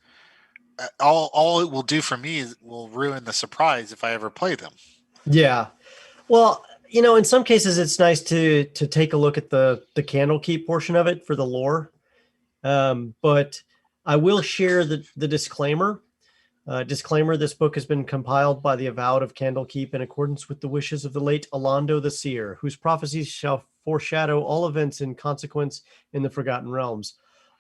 all it will do for me is will ruin the surprise if I ever play them. Yeah. Well, in some cases it's nice to take a look at the Candlekeep portion of it for the lore. But I will share the disclaimer. Disclaimer: this book has been compiled by the Avowed of Candlekeep in accordance with the wishes of the late Alondo the Seer, whose prophecies shall foreshadow all events in consequence in the Forgotten Realms.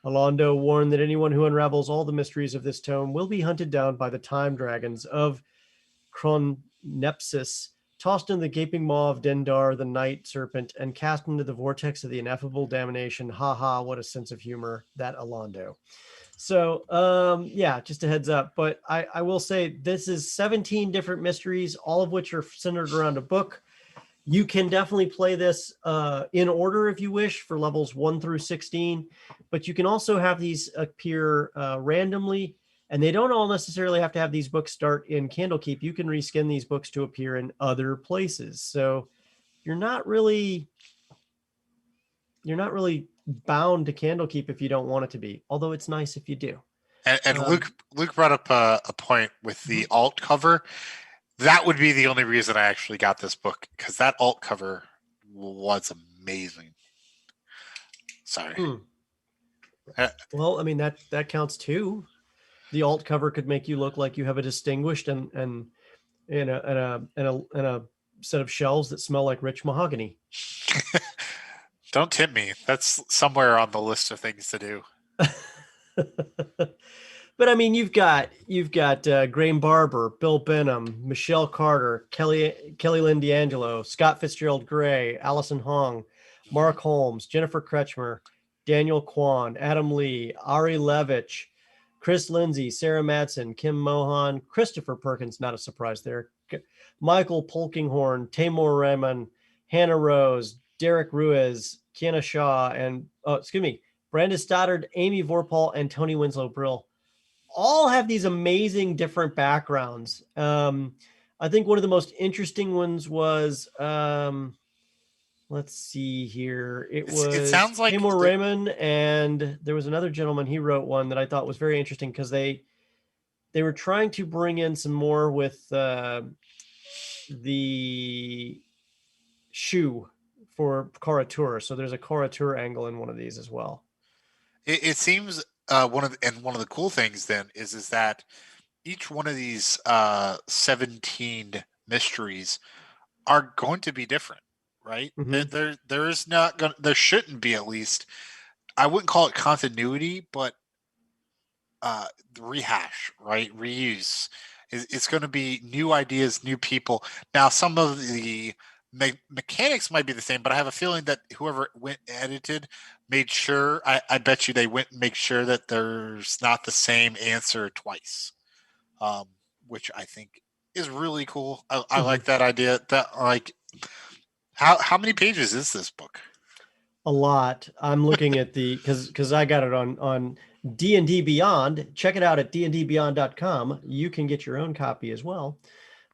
Alondo warned that anyone who unravels all the mysteries of this tome will be hunted down by the time dragons of Chronepsis, tossed into the gaping maw of Dendar, the night serpent, and cast into the vortex of the ineffable damnation. Ha ha, what a sense of humor, that Alondo. So, just a heads up. But I will say this is 17 different mysteries, all of which are centered around a book. You can definitely play this in order if you wish for levels 1 through 16, but you can also have these appear randomly, and they don't all necessarily have to have these books start in Candlekeep. You can reskin these books to appear in other places. So you're not really bound to Candlekeep if you don't want it to be, although it's nice if you do. And Luke brought up a point with the alt cover. That would be the only reason I actually got this book, because that alt cover was amazing. Sorry. Well, I mean that counts too. The alt cover could make you look like you have a distinguished and in a set of shelves that smell like rich mahogany. Don't tempt me. That's somewhere on the list of things to do. But I mean, you've got Graham Barber, Bill Benham, Michelle Carter, Kelly Lynn D'Angelo, Scott Fitzgerald Gray, Allison Hong, Mark Holmes, Jennifer Kretschmer, Daniel Kwan, Adam Lee, Ari Levitch, Chris Lindsay, Sarah Madsen, Kim Mohan, Christopher Perkins, not a surprise there, Michael Polkinghorn, Tamor Rahman, Hannah Rose, Derek Ruiz, Kiana Shaw, and Brandon Stoddard, Amy Vorpal, and Tony Winslow Brill. All have these amazing different backgrounds. I think one of the most interesting ones was, let's see here. It sounds like Tamor Raymond, and there was another gentleman. He wrote one that I thought was very interesting because they were trying to bring in some more with the shoe for Karatur. So there's a Karatur angle in one of these as well. It seems one of the cool things then is that each one of these 17 mysteries are going to be different, right? Mhm. There is not going there shouldn't be, at least. I wouldn't call it continuity, but rehash, right? Reuse. It's going to be new ideas, new people. Now, some of the mechanics might be the same, but I have a feeling that whoever went and edited made sure. I bet you they went and make sure that there's not the same answer twice, um, which I think is really cool. I Mhm. like that idea. That like how many pages is this book? A lot. I'm looking at the because I got it on D&D Beyond. Check it out at dndbeyond.com. You can get your own copy as well.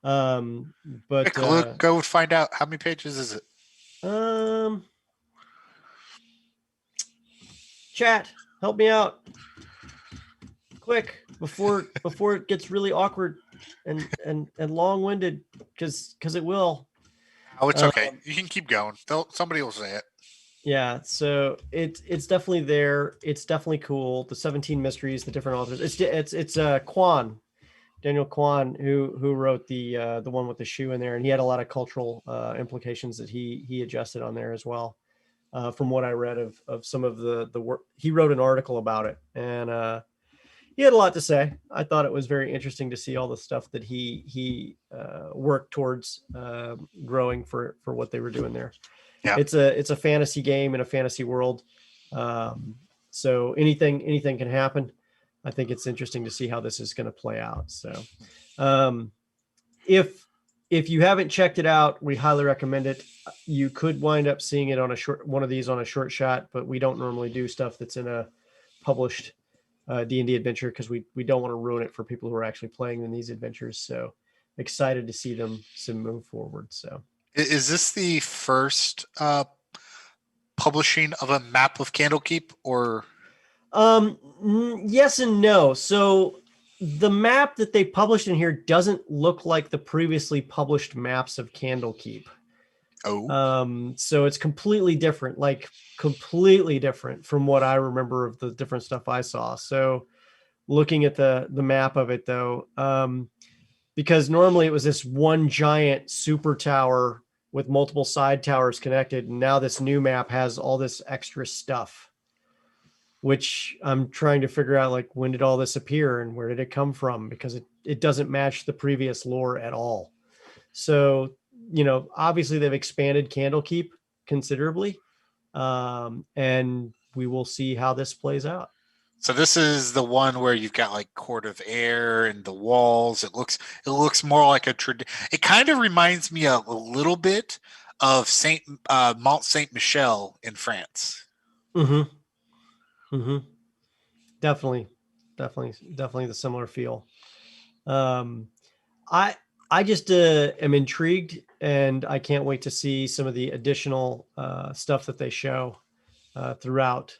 Um, but Quick, look, go find out how many pages is it. um, chat, help me out quick before it gets really awkward and long-winded because it will. Oh, it's okay. Um, You can keep going. Somebody will say it. Yeah, so it's definitely there. It's definitely cool. The 17 mysteries, the different authors. It's Kwan, Daniel Kwan, who wrote the one with the shoe in there, and he had a lot of cultural implications that he adjusted on there as well. From what I read of some of the work, he wrote an article about it, and he had a lot to say. I thought it was very interesting to see all the stuff that he worked towards growing for what they were doing there. Yeah. It's a fantasy game in a fantasy world, so anything can happen. I think it's interesting to see how this is going to play out. So, um, if you haven't checked it out, we highly recommend it. You could wind up seeing it on one of these on a short shot, but we don't normally do stuff that's in a published D&D adventure because we don't want to ruin it for people who are actually playing in these adventures. So excited to see them move forward. So Is this the first publishing of a map of Candlekeep, or yes and no. So the map that they published in here doesn't look like the previously published maps of Candlekeep. So it's completely different, like completely different from what I remember of the different stuff I saw. So looking at the map of it though, because normally it was this one giant super tower with multiple side towers connected, and now this new map has all this extra stuff, which I'm trying to figure out, like, when did all this appear and where did it come from, because it doesn't match the previous lore at all. So, obviously they've expanded Candlekeep considerably, and we will see how this plays out. so this is the one where you've got like Court of Air and the walls. It looks more like it kind of reminds me a little bit of Mont Saint Michel in France. Mm-hmm. Mm-hmm. Definitely, definitely the similar feel. Um, I just am intrigued, and I can't wait to see some of the additional stuff that they show throughout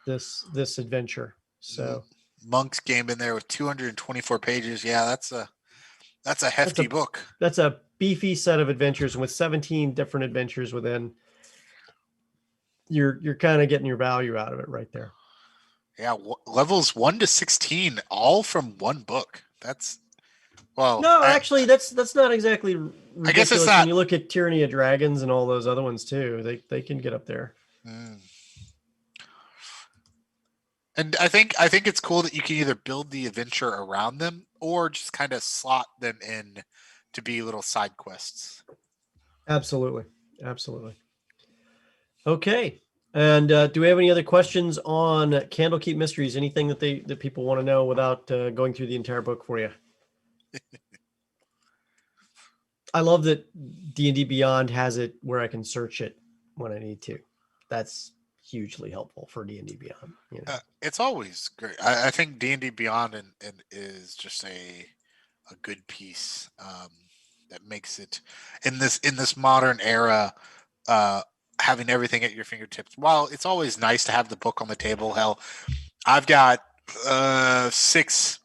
this adventure. So Monk's game in there with 224 pages. Yeah, that's a hefty book. That's a beefy set of adventures with 17 different adventures within. You're kind of getting your value out of it right there. Yeah, levels 1 to 16, all from one book. That's No, actually, that's not exactly ridiculous. I guess it's not. When you look at Tyranny of Dragons and all those other ones too, they can get up there. And I think it's cool that you can either build the adventure around them or just kind of slot them in to be little side quests. Absolutely. Okay. And do we have any other questions on Candlekeep Mysteries? Anything that people want to know without going through the entire book for you? I love that D&D Beyond has it where I can search it when I need to. That's hugely helpful for D&D Beyond. It's always great. I think D&D Beyond and is just a good piece that makes it in this modern era. Having everything at your fingertips. While it's always nice to have the book on the table, hell, I've got 6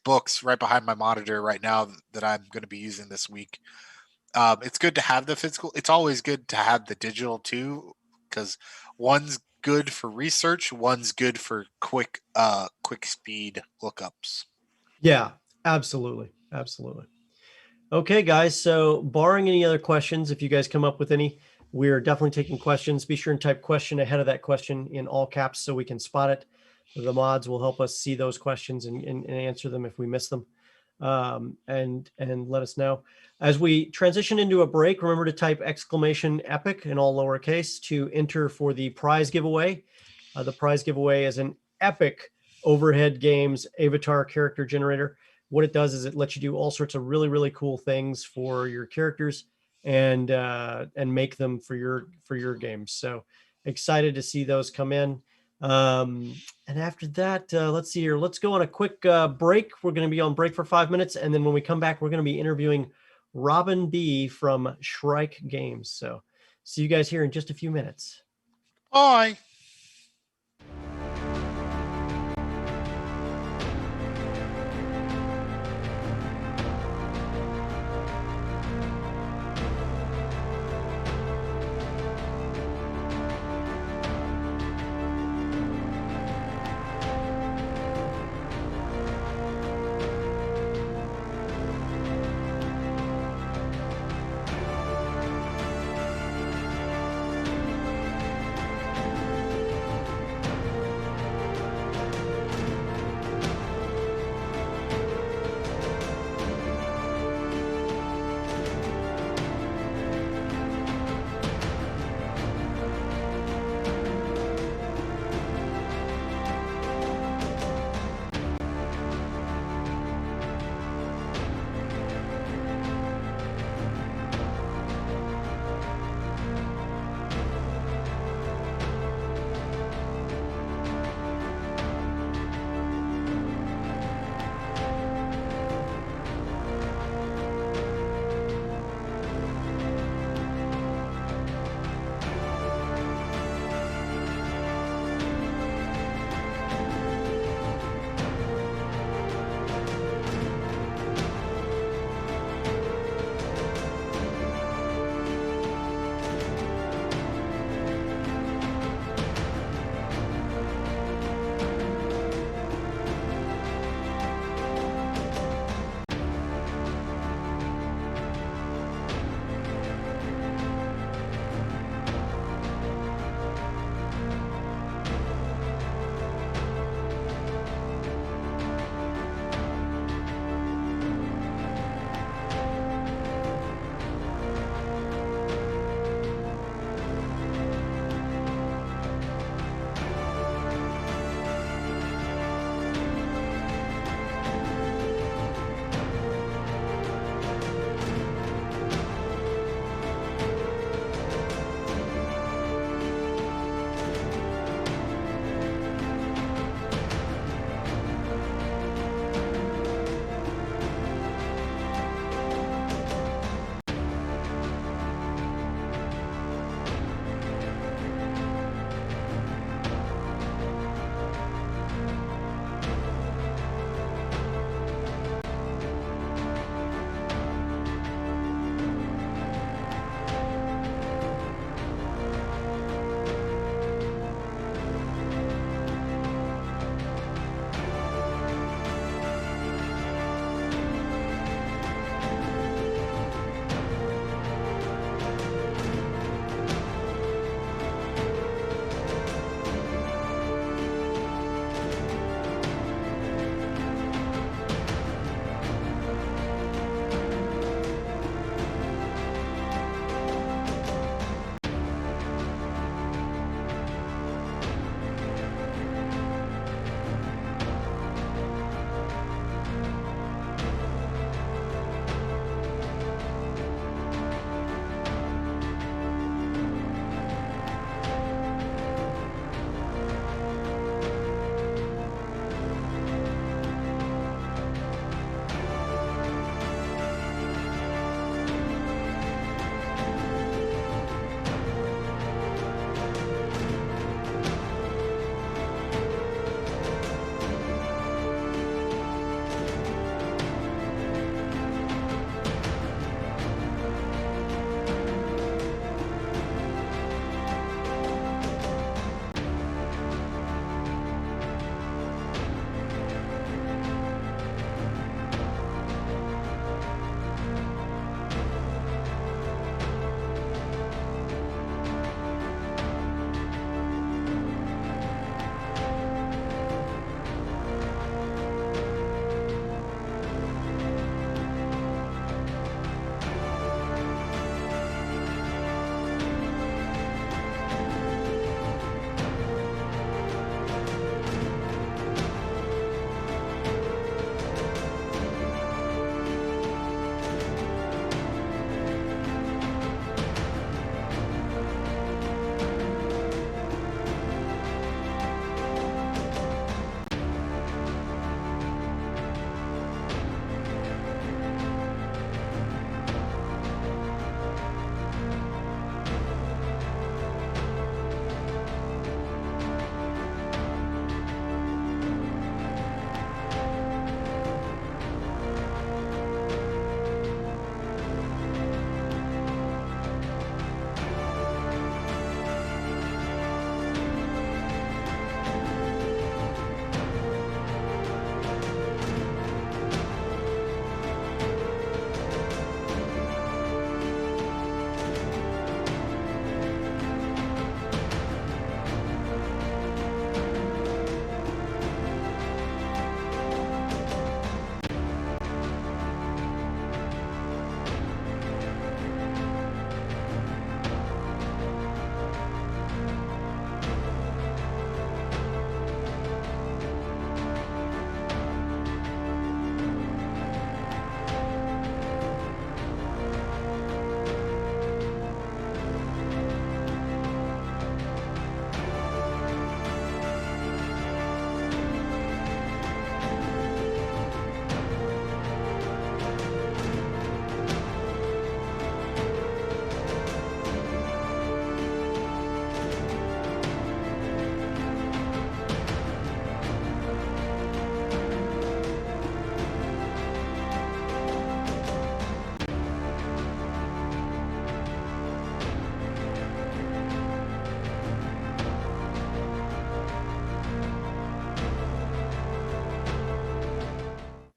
books right behind my monitor right now that I'm going to be using this week. It's good to have the physical. It's always good to have the digital too, because one's good for research. One's good for quick speed lookups. Yeah, absolutely. Absolutely. Okay, guys. So barring any other questions, if you guys come up with any, we're definitely taking questions. Be sure and type question ahead of that question in all caps so we can spot it. The mods will help us see those questions and answer them if we miss them. And let us know. As we transition into a break, remember to type !epic in all lowercase to enter for the prize giveaway. The prize giveaway is an epic Overhead Games Avatar character generator. What it does is it lets you do all sorts of really, really cool things for your characters and make them for your games. So excited to see those come in. And after that, let's see here. Let's go on a quick break. We're going to be on break for 5 minutes. And then when we come back, we're going to be interviewing Robin B. from Shrike Games. So see you guys here in just a few minutes. Bye.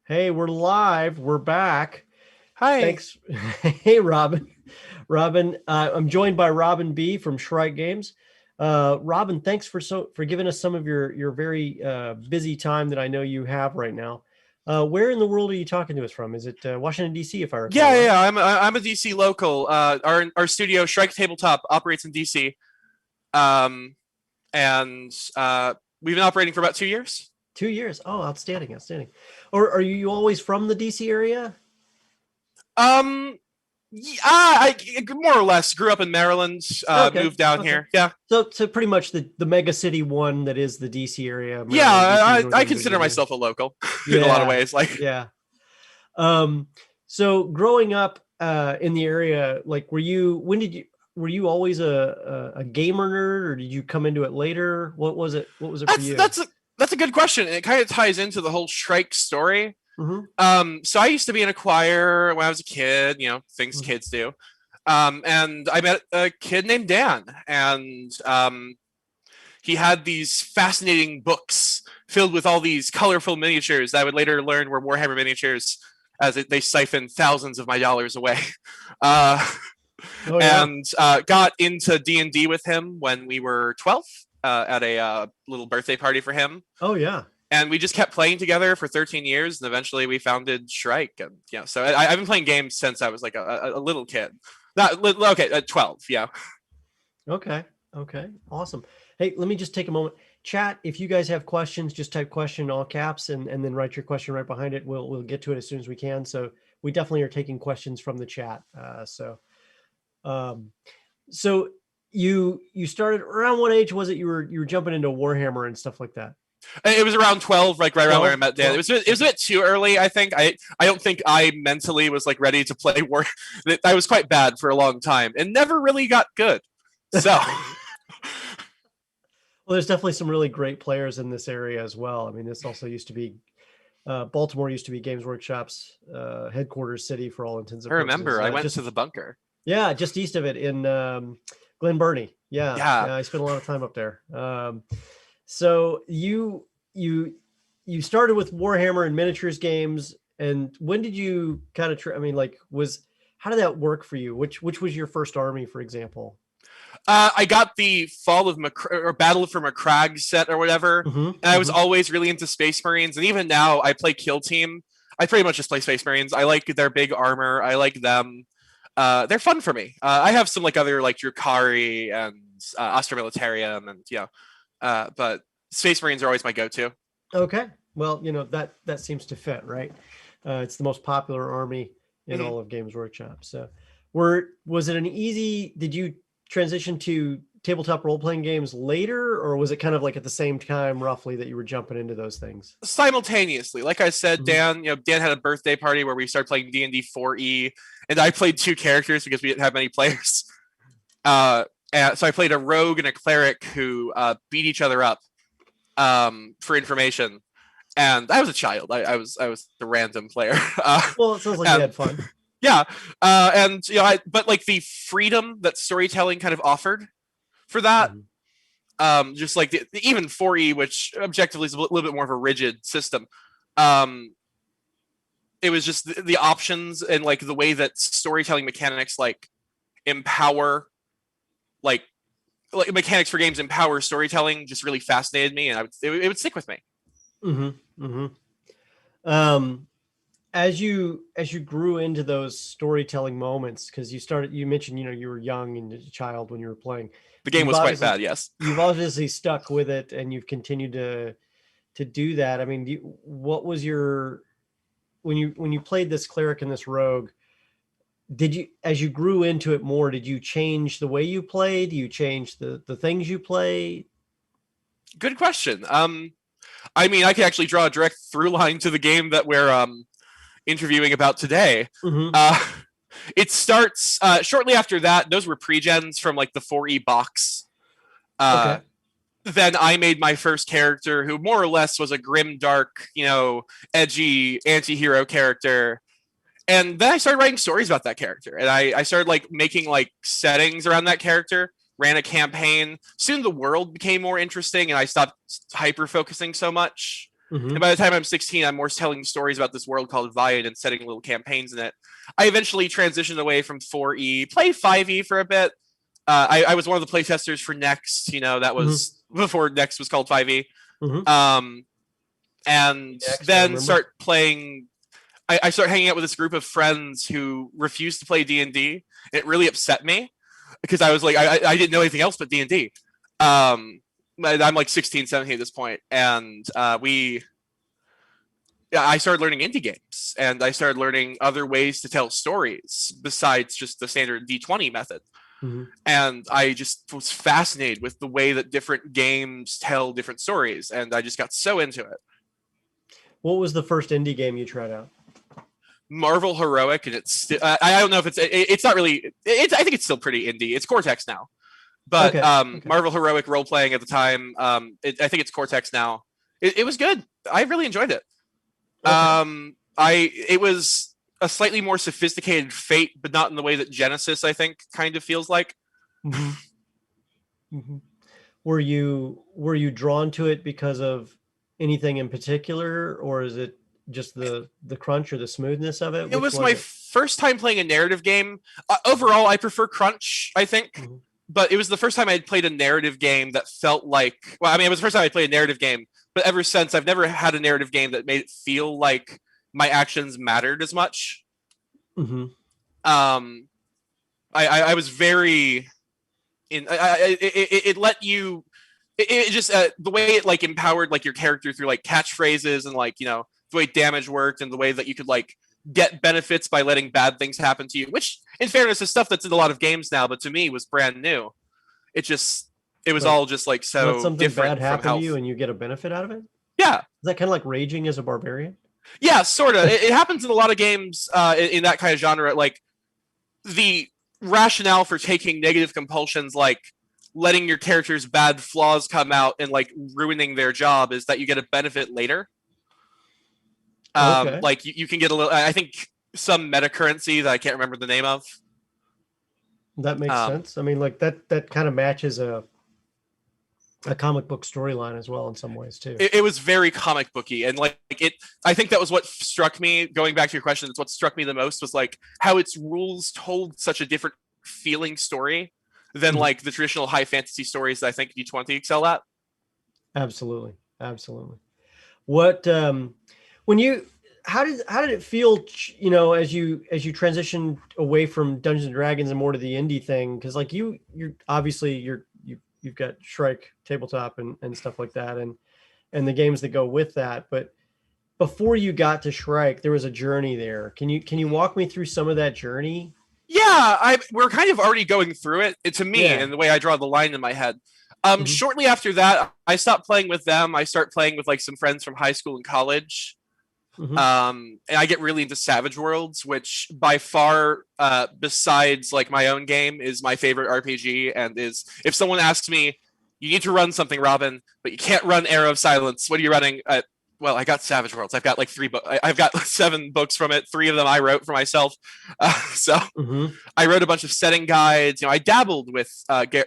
Hey, we're live. We're back. Hi. Thanks. Hey, Robin. Robin, I'm joined by Robin B from Shrike Games. Robin, thanks for giving us some of your very busy time that I know you have right now. Where in the world are you talking to us from? Is it Washington D.C. If I recall? Yeah. I'm a DC local. Our studio, Shrike Tabletop, operates in DC, and we've been operating for about 2 years. 2 years. Oh, outstanding. Or are you always from the DC area? I more or less grew up in Maryland. Okay, Moved down here. Yeah. So pretty much the mega city one that is the DC area. Maryland, Yeah, DC, I consider myself a local in a lot of ways. Like, yeah. So growing up in the area, like, were you always a gamer nerd, or did you come into it later? What was it for you? That's a good question. It kind of ties into the whole Shrike story. Mm-hmm. So I used to be in a choir when I was a kid, things kids do. And I met a kid named Dan, and he had these fascinating books filled with all these colorful miniatures that I would later learn were Warhammer miniatures, as they siphoned thousands of my dollars away. And got into D&D with him when we were 12 at a little birthday party for him. Oh, yeah. And we just kept playing together for 13 years, and eventually we founded Shrike. And so I've been playing games since I was like a little kid. At 12, yeah. Okay, awesome. Hey, let me just take a moment. Chat, if you guys have questions, just type question in all caps and then write your question right behind it. We'll get to it as soon as we can. So we definitely are taking questions from the chat. So you started around what age was it? You were jumping into Warhammer and stuff like that. It was around 12, like right around where I met Dan. It was a bit too early, I think. I don't think I mentally was like ready to play War. I was quite bad for a long time and never really got good. So, well, there's definitely some really great players in this area as well. I mean, this also used to be Baltimore used to be Games Workshop's headquarters city for all intents and purposes. I remember I went to the bunker. Yeah, just east of it in Glen Burnie. Yeah, I spent a lot of time up there. So you started with Warhammer and miniatures games, and when did you kind of how did that work for you? Which was your first army, for example? I got the Fall of or Battle for Macragge set or whatever, and I was always really into Space Marines, and even now I play Kill Team. I pretty much just play Space Marines. I like their big armor. I like them. They're fun for me. I have some other Drukhari and Astra Militarium, and but Space Marines are always my go-to. Okay, well, that seems to fit, right? It's the most popular army in all of Games Workshop. So, was it an easy? Did you transition to tabletop role-playing games later, or was it kind of like at the same time, roughly, that you were jumping into those things? Simultaneously, like I said, Dan had a birthday party where we started playing D&D 4E, and I played 2 characters because we didn't have many players. So I played a rogue and a cleric who beat each other up for information, and I was a child. I was the random player. Well, it sounds like you had fun. Yeah, and but the freedom that storytelling kind of offered for that, just like even 4E, which objectively is a little bit more of a rigid system. It was just the options and the way that storytelling mechanics empower mechanics for games empower storytelling just really fascinated me, and it would stick with me. As you grew into those storytelling moments, because you mentioned you were young and a child when you were playing. The game was quite bad. Yes, you've obviously stuck with it, and you've continued to do that. I mean, what was your when you played this cleric and this rogue? Did you, as you grew into it more, did you change the way you played? Do you change the things you play? Good question. I mean, I could actually draw a direct through line to the game that we're interviewing about today. It starts shortly after that. Those were pre-gens from the 4E box. Okay. Then I made my first character, who more or less was a grim, dark, edgy anti-hero character. And then I started writing stories about that character, and I started making settings around that character, ran a campaign. Soon the world became more interesting, and I stopped hyper focusing so much. And by the time I'm 16, I'm more telling stories about this world called Viad and setting little campaigns in it. I eventually transitioned away from 4E, played 5E for a bit. I was one of the playtesters for Next. That was before Next was called 5E. And Next, then start playing. I started hanging out with this group of friends who refused to play D&D. It really upset me because I was like, I didn't know anything else but D&D. I'm like 16, 17 at this point, and I started learning indie games, and I started learning other ways to tell stories besides just the standard D20 method. And I just was fascinated with the way that different games tell different stories, and I just got so into it. What was the first indie game you tried out? Marvel Heroic, and it's I don't know if it's not really. I think it's still pretty indie. It's Cortex now. But okay. Marvel Heroic role playing at the time, I think it's Cortex now. It was good. I really enjoyed it. Okay. It was a slightly more sophisticated Fate, but not in the way that Genesis, I think, kind of feels like. Were you drawn to it because of anything in particular, or is it just the crunch or the smoothness of it? It was my first time playing a narrative game. Overall, I prefer crunch, I think. But it was the first time I had played a narrative game that felt like... Well, I mean, it was the first time I played a narrative game, but ever since, I've never had a narrative game that made it feel like my actions mattered as much. I was very... It let you... It just... the way it, like, empowered, like, your character through, like, catchphrases and, like, the way damage worked and the way that you could, like, get benefits by letting bad things happen to you, which in fairness is stuff that's in a lot of games now, but to me was brand new. It was all just like so let something different bad happen to you and you get a benefit out of it. Yeah. Is that kind of like raging as a barbarian? Yeah, sort of. It happens in a lot of games in that kind of genre. Like the rationale for taking negative compulsions, like letting your character's bad flaws come out and like ruining their job, is that you get a benefit later. Okay. Like you can get a little, I think some meta currency that I can't remember the name of. That makes sense. I mean, like that kind of matches a comic book storyline as well in some ways too. It was very comic booky, and like I think that was what struck me. Going back to your question, it's what struck me the most was like how its rules told such a different feeling story than like the traditional high fantasy stories that I think D20 excel at. Absolutely. What how did it feel, as you transitioned away from Dungeons and Dragons and more to the indie thing? Because like you're obviously you've got Shrike Tabletop and stuff like that, and the games that go with that. But before you got to Shrike, there was a journey there. Can you walk me through some of that journey? Yeah, we're kind of already going through it. To me, and the way I draw the line in my head. Shortly after that, I stopped playing with them. I start playing with like some friends from high school and college. And I get really into Savage Worlds, which by far, besides like my own game, is my favorite RPG. And is, if someone asks me, you need to run something, Robin, but you can't run Arrow of Silence, what are you running? Well, I got Savage Worlds. I've got like 3 books. I've got 7 books from it. 3 of them I wrote for myself. I wrote a bunch of setting guides. I dabbled with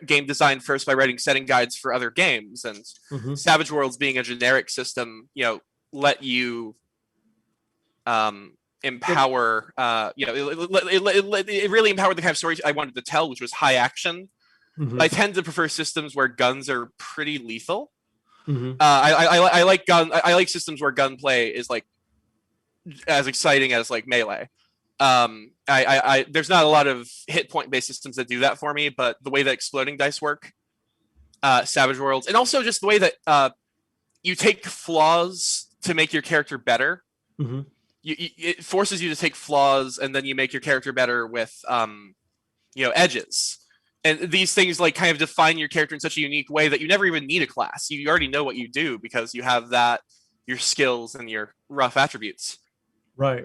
game design first by writing setting guides for other games, and Savage Worlds being a generic system, let you empower. It really empowered the kind of stories I wanted to tell, which was high action. I tend to prefer systems where guns are pretty lethal. I like I like systems where gunplay is like as exciting as like melee. There's not a lot of hit point based systems that do that for me, but the way that exploding dice work, Savage Worlds, and also just the way that you take flaws to make your character better. It forces you to take flaws and then you make your character better with edges. And these things like kind of define your character in such a unique way that you never even need a class. You already know what you do because you have your skills and your rough attributes. Right.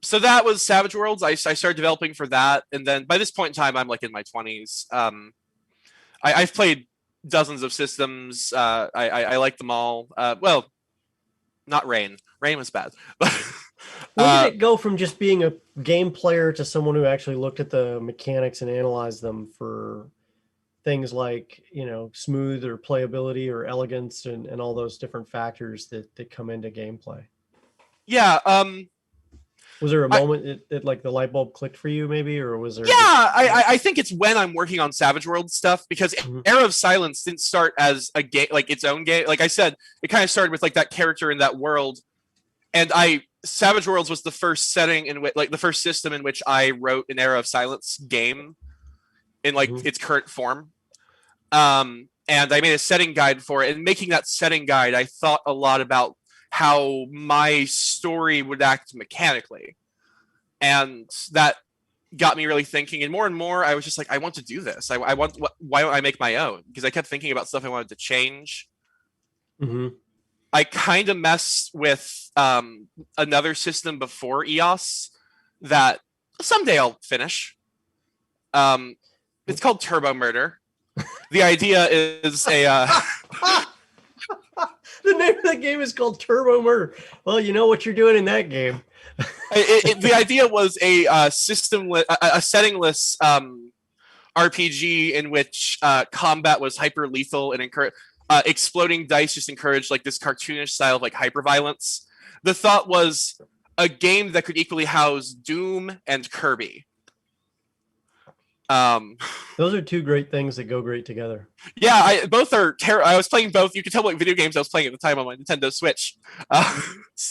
So that was Savage Worlds. I started developing for that. And then by this point in time, I'm like in my 20s. I've played dozens of systems. I like them all. Well, not Rain. Rain was bad. Where did it go from just being a game player to someone who actually looked at the mechanics and analyzed them for things like, smooth or playability or elegance and all those different factors that come into gameplay. Yeah. Was there a moment that like the light bulb clicked for you, maybe, or was there? Yeah, I think it's when I'm working on Savage World stuff, because Era of Silence didn't start as a game, like its own game. Like I said, it kind of started with like that character in that world, and Savage Worlds was the first setting in which, like, the first system in which I wrote an Era of Silence game in like its current form. And I made a setting guide for it. And making that setting guide, I thought a lot about how my story would act mechanically. And that got me really thinking. And more, I was just like, I want to do this. Why don't I make my own? Because I kept thinking about stuff I wanted to change. Mm-hmm. I kind of messed with another system before EOS that someday I'll finish. It's called Turbo Murder. The idea is the name of the game is called Turbo Murder. Well, you know what you're doing in that game. The idea was a settingless RPG in which combat was hyper lethal and exploding dice just encouraged like this cartoonish style of like hyper violence. The thought was a game that could equally house Doom and Kirby. Those are two great things that go great together. Yeah, both are I was playing both. You could tell what video games I was playing at the time on my Nintendo Switch.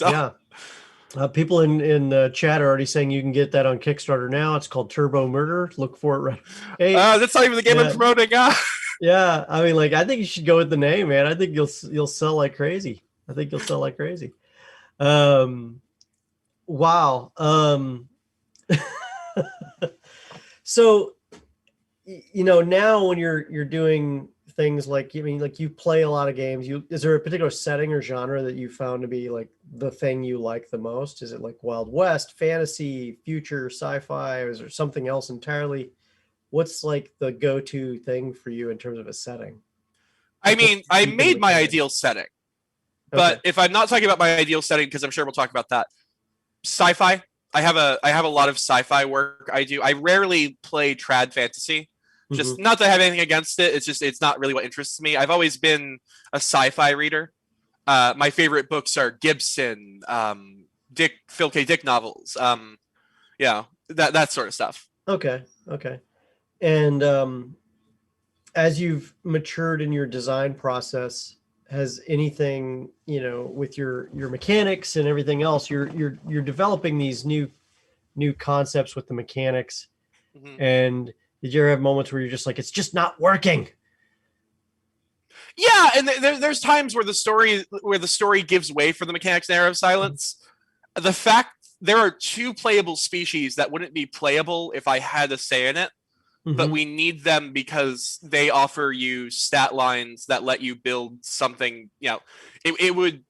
Yeah. People in the chat are already saying you can get that on Kickstarter now. It's called Turbo Murder. Look for it right. Hey, that's not even the game I'm promoting. Yeah, I mean, like, I think you should go with the name, man. I think you'll sell like crazy. Wow. So, now when you're doing things like, you play a lot of games, is there a particular setting or genre that you found to be like the thing you like the most? Is it like Wild West, fantasy, future, sci-fi, or is there something else entirely? What's like the go-to thing for you in terms of a setting? I mean, I made my ideal setting, but if I'm not talking about my ideal setting, because I'm sure we'll talk about that, sci-fi. I have a lot of sci-fi work I do. I rarely play trad fantasy. Just not that I have anything against it. It's not really what interests me. I've always been a sci-fi reader. My favorite books are Gibson, Phil K. Dick novels. That sort of stuff. Okay. And as you've matured in your design process, has anything, with your mechanics and everything else, you're developing these new concepts with the mechanics, and did you ever have moments where you're just like, it's just not working? Yeah, and there's times where the story gives way for the mechanics in Era of Silence. The fact there are 2 playable species that wouldn't be playable if I had a say in it, but we need them because they offer you stat lines that let you build something. It would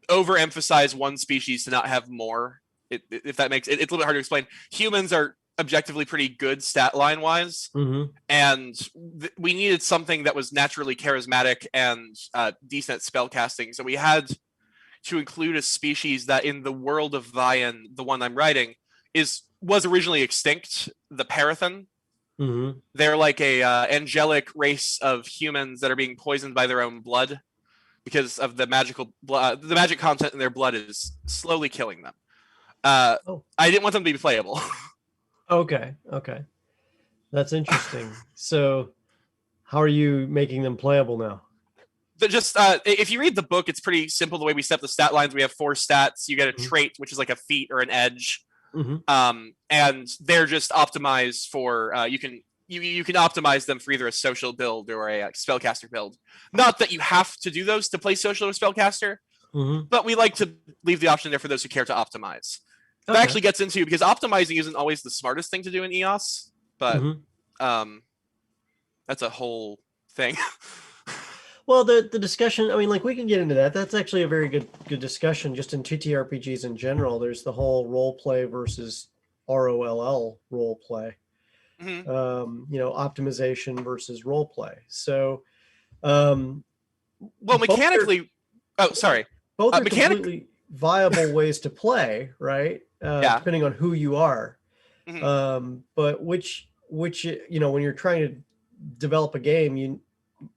overemphasize one species to not have more. If that makes it, it's a little bit hard to explain. Humans are objectively pretty good stat line wise, and we needed something that was naturally charismatic and decent spell casting, so we had to include a species that in the world of Vian, the one I'm writing, was originally extinct, the Parathan. They're like a angelic race of humans that are being poisoned by their own blood because of the the magic content in their blood is slowly killing them. I didn't want them to be playable. Okay. That's interesting. So how are you making them playable now? Just if you read the book, it's pretty simple the way we set the stat lines. We have 4 stats. You get a trait, which is like a feat or an edge. And they're just optimized for you can optimize them for either a social build or a spellcaster build. Not that you have to do those to play social or spellcaster, but we like to leave the option there for those who care to optimize. That actually gets into, because optimizing isn't always the smartest thing to do in EOS, but that's a whole thing. Well, the discussion, I mean, like, we can get into that. That's actually a very good discussion just in TTRPGs in general. There's the whole role play versus ROLL role play. Optimization versus role play. So, mechanically, both are completely viable ways to play, right? Depending on who you are. But which when you're trying to develop a game, you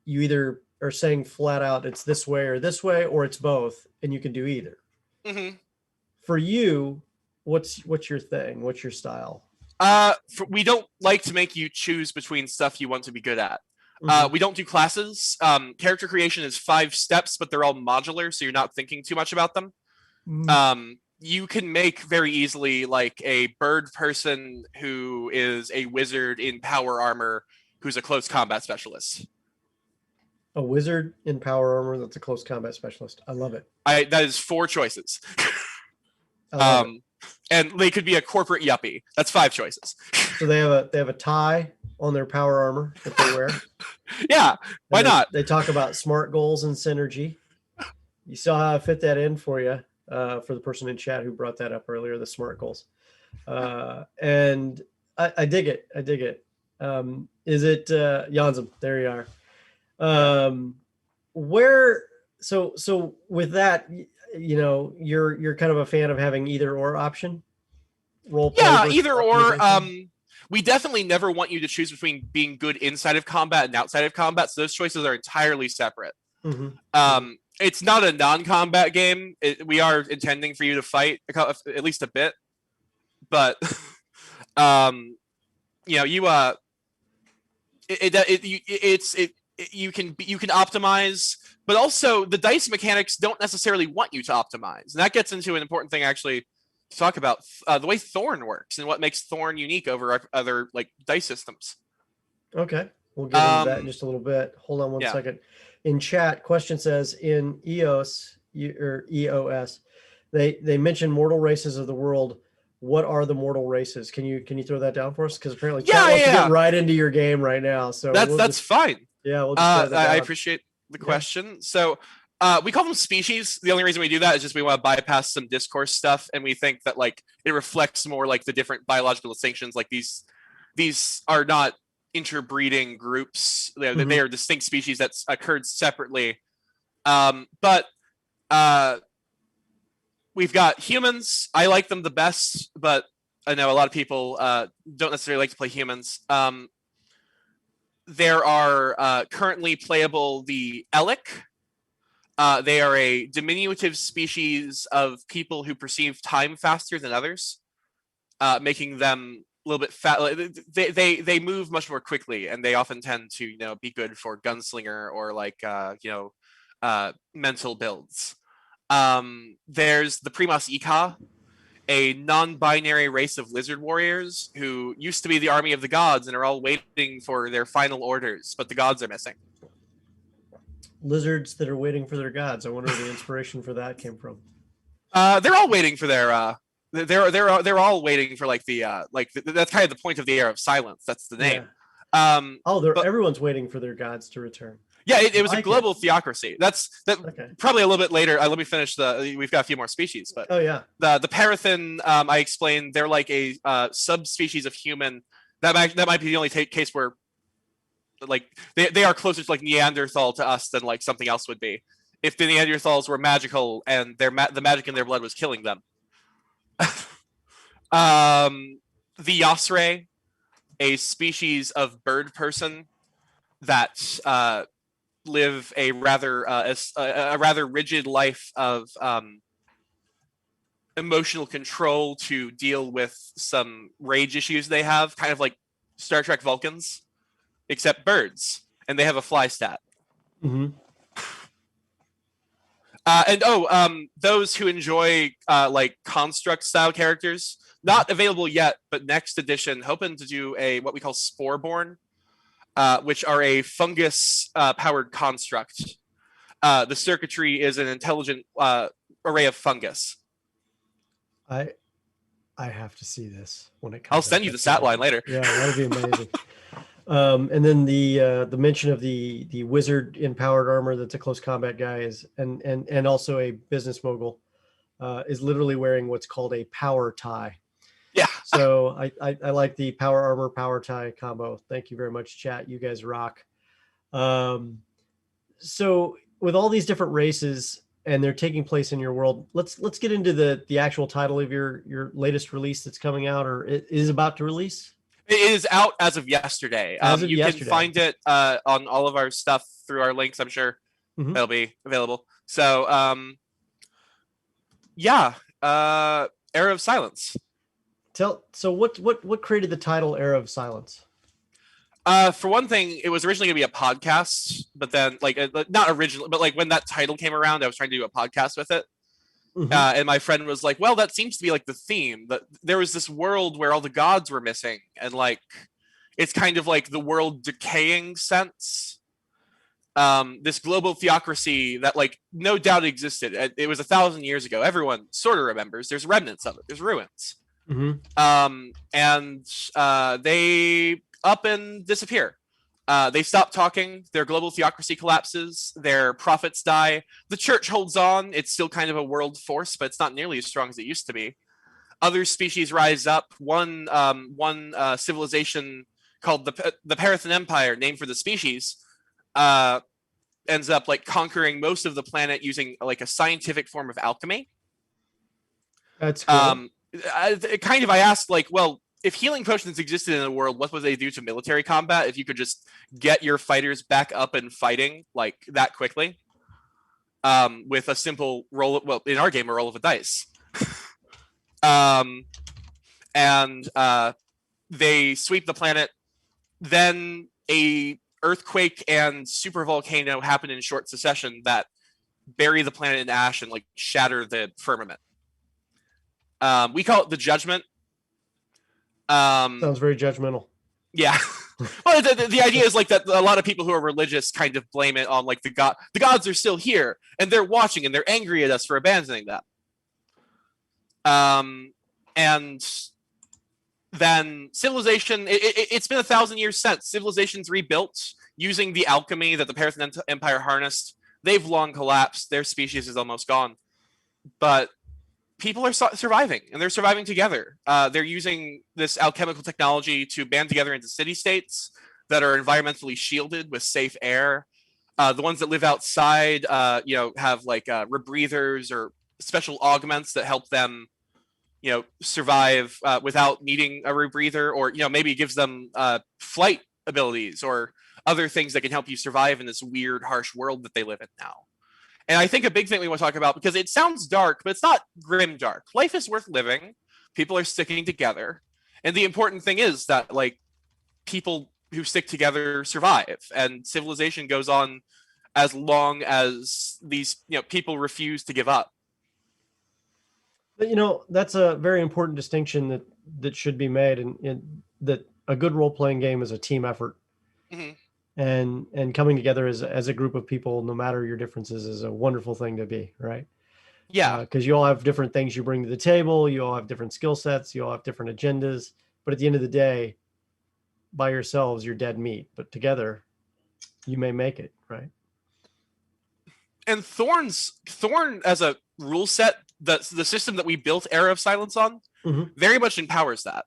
either are saying flat out it's this way, or it's both, and you can do either. Mm-hmm. For you, what's your thing? What's your style? We don't like to make you choose between stuff you want to be good at. We don't do classes. Character creation is 5 steps, but they're all modular, so you're not thinking too much about them. You can make very easily like a bird person who is a wizard in power armor who's a close combat specialist. A wizard in power armor that's a close combat specialist. I love it. That is 4 choices. And they could be a corporate yuppie. That's 5 choices. So they have a tie on their power armor that they wear. Yeah, why not? They talk about SMART goals and synergy. You saw how I fit that in for you, for the person in chat who brought that up earlier, the SMART goals. And I dig it. I dig it. Is it Janzum? There you are. Where so with that, you know, you're kind of a fan of having either or option role play. Yeah, either or. We definitely never want you to choose between being good inside of combat and outside of combat, so those choices are entirely separate. It's not a non-combat game. We are intending for you to fight at least a bit, but you know, you can optimize, but also the dice mechanics don't necessarily want you to optimize, and that gets into an important thing actually to talk about, the way Thorn works and what makes Thorn unique over other like dice systems. Okay, we'll get into that in just a little bit. Hold on one second. In chat, question says in EOS, they mention mortal races of the world. What are the mortal races? Can you throw that down for us? Because apparently chat wants to get right into your game right now. So that's fine. Yeah, we'll just I appreciate the question. So we call them species. The only reason we do that is just we want to bypass some discourse stuff, and we think that like it reflects more like the different biological distinctions. Like these are not interbreeding groups. They are distinct species that's occurred separately. But we've got humans. I like them the best, but I know a lot of people don't necessarily like to play humans. There are currently playable the Elec. They are a diminutive species of people who perceive time faster than others, making them a little bit fat. They move much more quickly, and they often tend to be good for gunslinger or like mental builds. There's the Primas Ika, a non-binary race of lizard warriors who used to be the army of the gods and are all waiting for their final orders, but the gods are missing. Lizards that are waiting for their gods. I wonder where the inspiration for that came from. They're all waiting for their. They're all waiting for like the that's kind of the point of the Era of Silence. That's the name. Yeah. Everyone's waiting for their gods to return. Yeah, it was a global theocracy. That's okay. Probably a little bit later. Let me finish we've got a few more species, but the Parathin, I explained, they're like a subspecies of human. That might be the only case where like they are closer to like Neanderthal to us than like something else would be. If the Neanderthals were magical and the magic in their blood was killing them. The Yasre, a species of bird person that live a rather rigid life of emotional control to deal with some rage issues they have, kind of like Star Trek Vulcans, except birds, and they have a fly stat. Those who enjoy like construct style characters, not available yet, but next edition, hoping to do what we call Sporeborn, which are a fungus powered construct. The circuitry is an intelligent array of fungus. I have to see this when it comes. I'll send you the stat line later. Yeah, that'd be amazing. And then the mention of the wizard in powered armor that's a close combat guy is and also a business mogul is literally wearing what's called a power tie. Yeah. So I like the power armor power tie combo. Thank you very much, chat. You guys rock. So with all these different races and they're taking place in your world, let's get into the actual title of your latest release that's coming out or is about to release. It is out as of yesterday. You can find it on all of our stuff through our links. I'm sure it'll be available. So, Era of Silence. So what created the title Era of Silence? For one thing, it was originally going to be a podcast, but then not originally, but like when that title came around, I was trying to do a podcast with it. And my friend was like, well, that seems to be like the theme, that there was this world where all the gods were missing. And like, it's kind of like the world decaying sense. This global theocracy that like no doubt existed. It was 1,000 years ago. Everyone sort of remembers. There's remnants of it. There's ruins. They up and disappear. They stop talking. Their global theocracy collapses. Their prophets die. The church holds on. It's still kind of a world force, but it's not nearly as strong as it used to be. Other species rise up. One civilization called the Parathan Empire, named for the species, ends up like conquering most of the planet using like a scientific form of alchemy. That's cool. I asked like, well, if healing potions existed in the world, what would they do to military combat if you could just get your fighters back up and fighting like that quickly? With a simple roll, well, in our game, a roll of a dice. They sweep the planet. Then a earthquake and super volcano happen in short succession that bury the planet in ash and like shatter the firmament. We call it the Judgment. Sounds very judgmental. Yeah. Well, the idea is like that a lot of people who are religious kind of blame it on like the gods are still here and they're watching and they're angry at us for abandoning them. And then civilization, it's been 1,000 years since civilization's rebuilt using the alchemy that the Parathan Empire harnessed. They've long collapsed. Their species is almost gone. But people are surviving, and they're surviving together. They're using this alchemical technology to band together into city-states that are environmentally shielded with safe air. The ones that live outside, have like rebreathers or special augments that help them, survive without needing a rebreather, or maybe gives them flight abilities or other things that can help you survive in this weird, harsh world that they live in now. And I think a big thing we want to talk about, because it sounds dark, but it's not grim dark. Life is worth living. People are sticking together. And the important thing is that, like, people who stick together survive. And civilization goes on as long as these, people refuse to give up. But, that's a very important distinction that should be made, and that a good role-playing game is a team effort. Mm-hmm. And coming together as a group of people, no matter your differences, is a wonderful thing to be, right? Yeah. Because you all have different things you bring to the table. You all have different skill sets. You all have different agendas. But at the end of the day, by yourselves, you're dead meat. But together, you may make it, right? And Thorn as a rule set, the system that we built Era of Silence on, very much empowers that.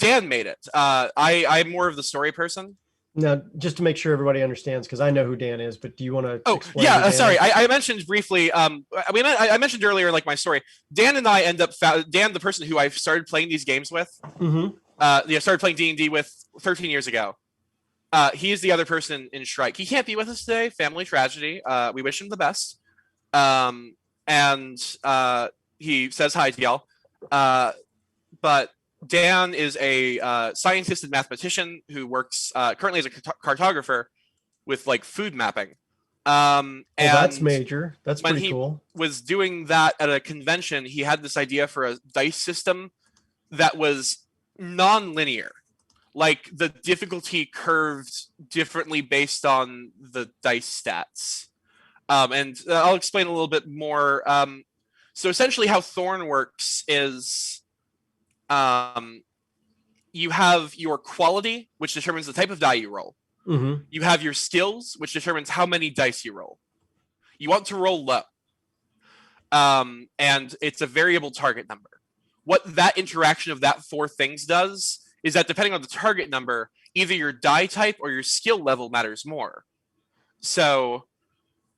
Dan made it. I'm more of the story person. Now, just to make sure everybody understands, because I know who Dan is, but do you want to explain? Sorry. I mentioned briefly, I mentioned earlier, like, my story. Dan and I end up, Dan, the person who I started playing these games with, started playing D&D with 13 years ago. He is the other person in Shrike. He can't be with us today. Family tragedy. We wish him the best. And he says hi to y'all. But Dan is a scientist and mathematician who works currently as a cartographer with like food mapping. And that's major. That's pretty cool. When he was doing that at a convention, he had this idea for a dice system that was non-linear. Like the difficulty curved differently based on the dice stats. And I'll explain a little bit more. So essentially how Thorn works is you have your quality, which determines the type of die you roll. Mm-hmm. You have your skills, which determines how many dice you roll. You want to roll low. And it's a variable target number. What that interaction of that four things does is that depending on the target number, either your die type or your skill level matters more. So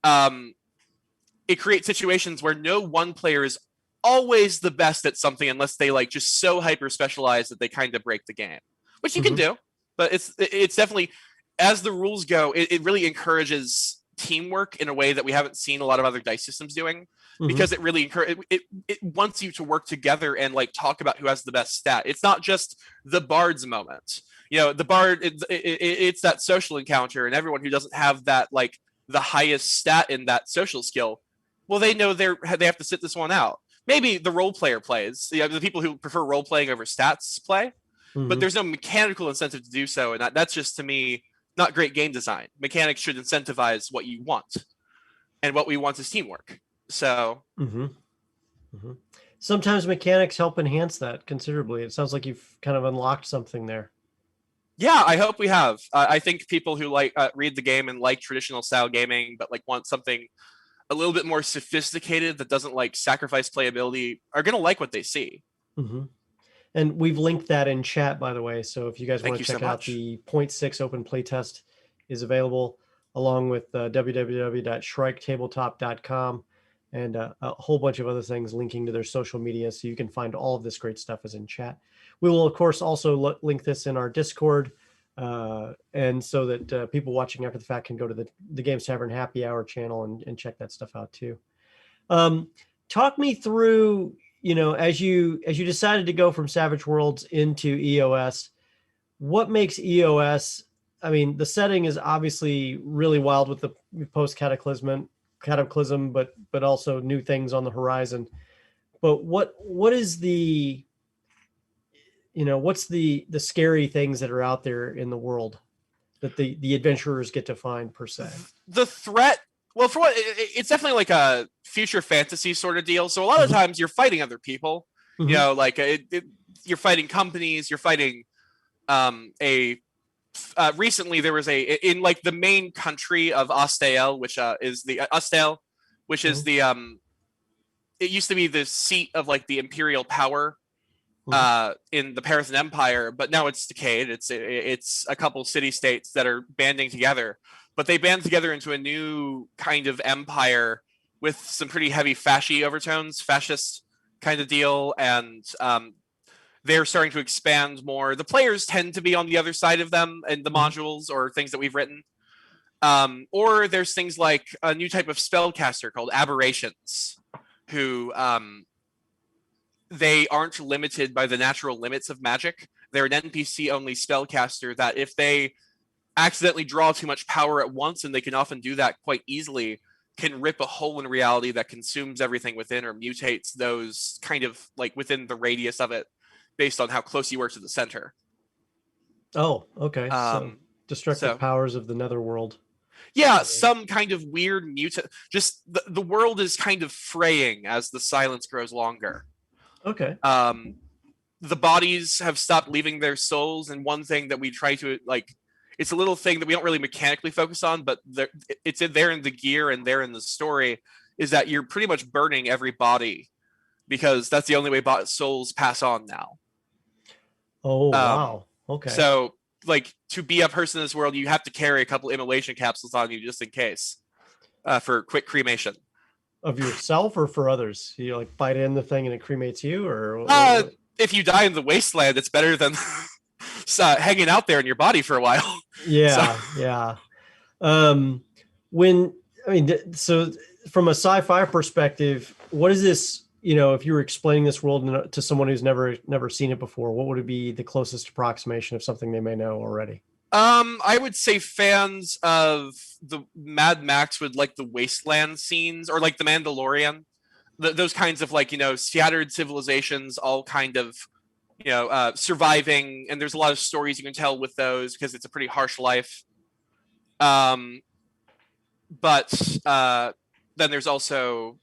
it creates situations where no one player is always the best at something unless they like just so hyper specialize that they kind of break the game, which you can do. But it's definitely, as the rules go, it really encourages teamwork in a way that we haven't seen a lot of other dice systems doing, because it really it wants you to work together and like talk about who has the best stat. It's not just the bard's moment. The bard, it's that social encounter, and everyone who doesn't have that like the highest stat in that social skill, well, they know they have to sit this one out. Maybe the role player plays. The people who prefer role playing over stats play, but there's no mechanical incentive to do so, and that's just, to me, not great game design. Mechanics should incentivize what you want, and what we want is teamwork. So sometimes mechanics help enhance that considerably. It sounds like you've kind of unlocked something there. Yeah, I hope we have. I think people who like read the game and like traditional style gaming, but like want something a little bit more sophisticated that doesn't like sacrifice playability, are going to like what they see. And we've linked that in chat, by the way. So if you guys want to check out, the 0.6 open playtest is available, along with www.shriketabletop.com and a whole bunch of other things linking to their social media. So you can find all of this great stuff is in chat. We will, of course, also link this in our Discord. And so that people watching after the fact can go to the Games Tavern Happy Hour channel and check that stuff out too. Talk me through, as you decided to go from Savage Worlds into EOS, what makes EOS? I mean, the setting is obviously really wild with the post cataclysm, but also new things on the horizon. But what is the what's the scary things that are out there in the world that the adventurers get to find, per se? The threat, well, for what, it's definitely like a future fantasy sort of deal. So a lot of times you're fighting other people, you're fighting companies, you're fighting recently there was in like the main country of Ostel, which is the it used to be the seat of like the imperial power in the Parathan Empire, but now it's decayed. It's a couple city-states that are banding together, but they band together into a new kind of empire with some pretty heavy fascist kind of deal, and they're starting to expand more. The players tend to be on the other side of them and the modules or things that we've written. Or there's things like a new type of spellcaster called aberrations, who they aren't limited by the natural limits of magic. They're an NPC-only spellcaster that if they accidentally draw too much power at once, and they can often do that quite easily, can rip a hole in reality that consumes everything within or mutates those kind of like within the radius of it based on how close you are to the center. Oh, okay. So destructive powers of the netherworld. Yeah, some kind of weird mutant. Just the world is kind of fraying as the silence grows longer. Okay. The bodies have stopped leaving their souls, and one thing that we try to like, it's a little thing that we don't really mechanically focus on, but it's there in the gear and there in the story, is that you're pretty much burning every body because that's the only way souls pass on now. Oh, wow. Okay. So, like, to be a person in this world, you have to carry a couple immolation capsules on you just in case for quick cremation. Of yourself or for others? You like bite in the thing and it cremates you, or if you die in the wasteland, it's better than hanging out there in your body for a while. Yeah, yeah. So from a sci-fi perspective, what is this? If you were explaining this world to someone who's never seen it before, what would it be the closest approximation of something they may know already? I would say fans of the Mad Max would like the wasteland scenes, or like the Mandalorian, those kinds of like, scattered civilizations, all kind of, surviving. And there's a lot of stories you can tell with those because it's a pretty harsh life. But then there's also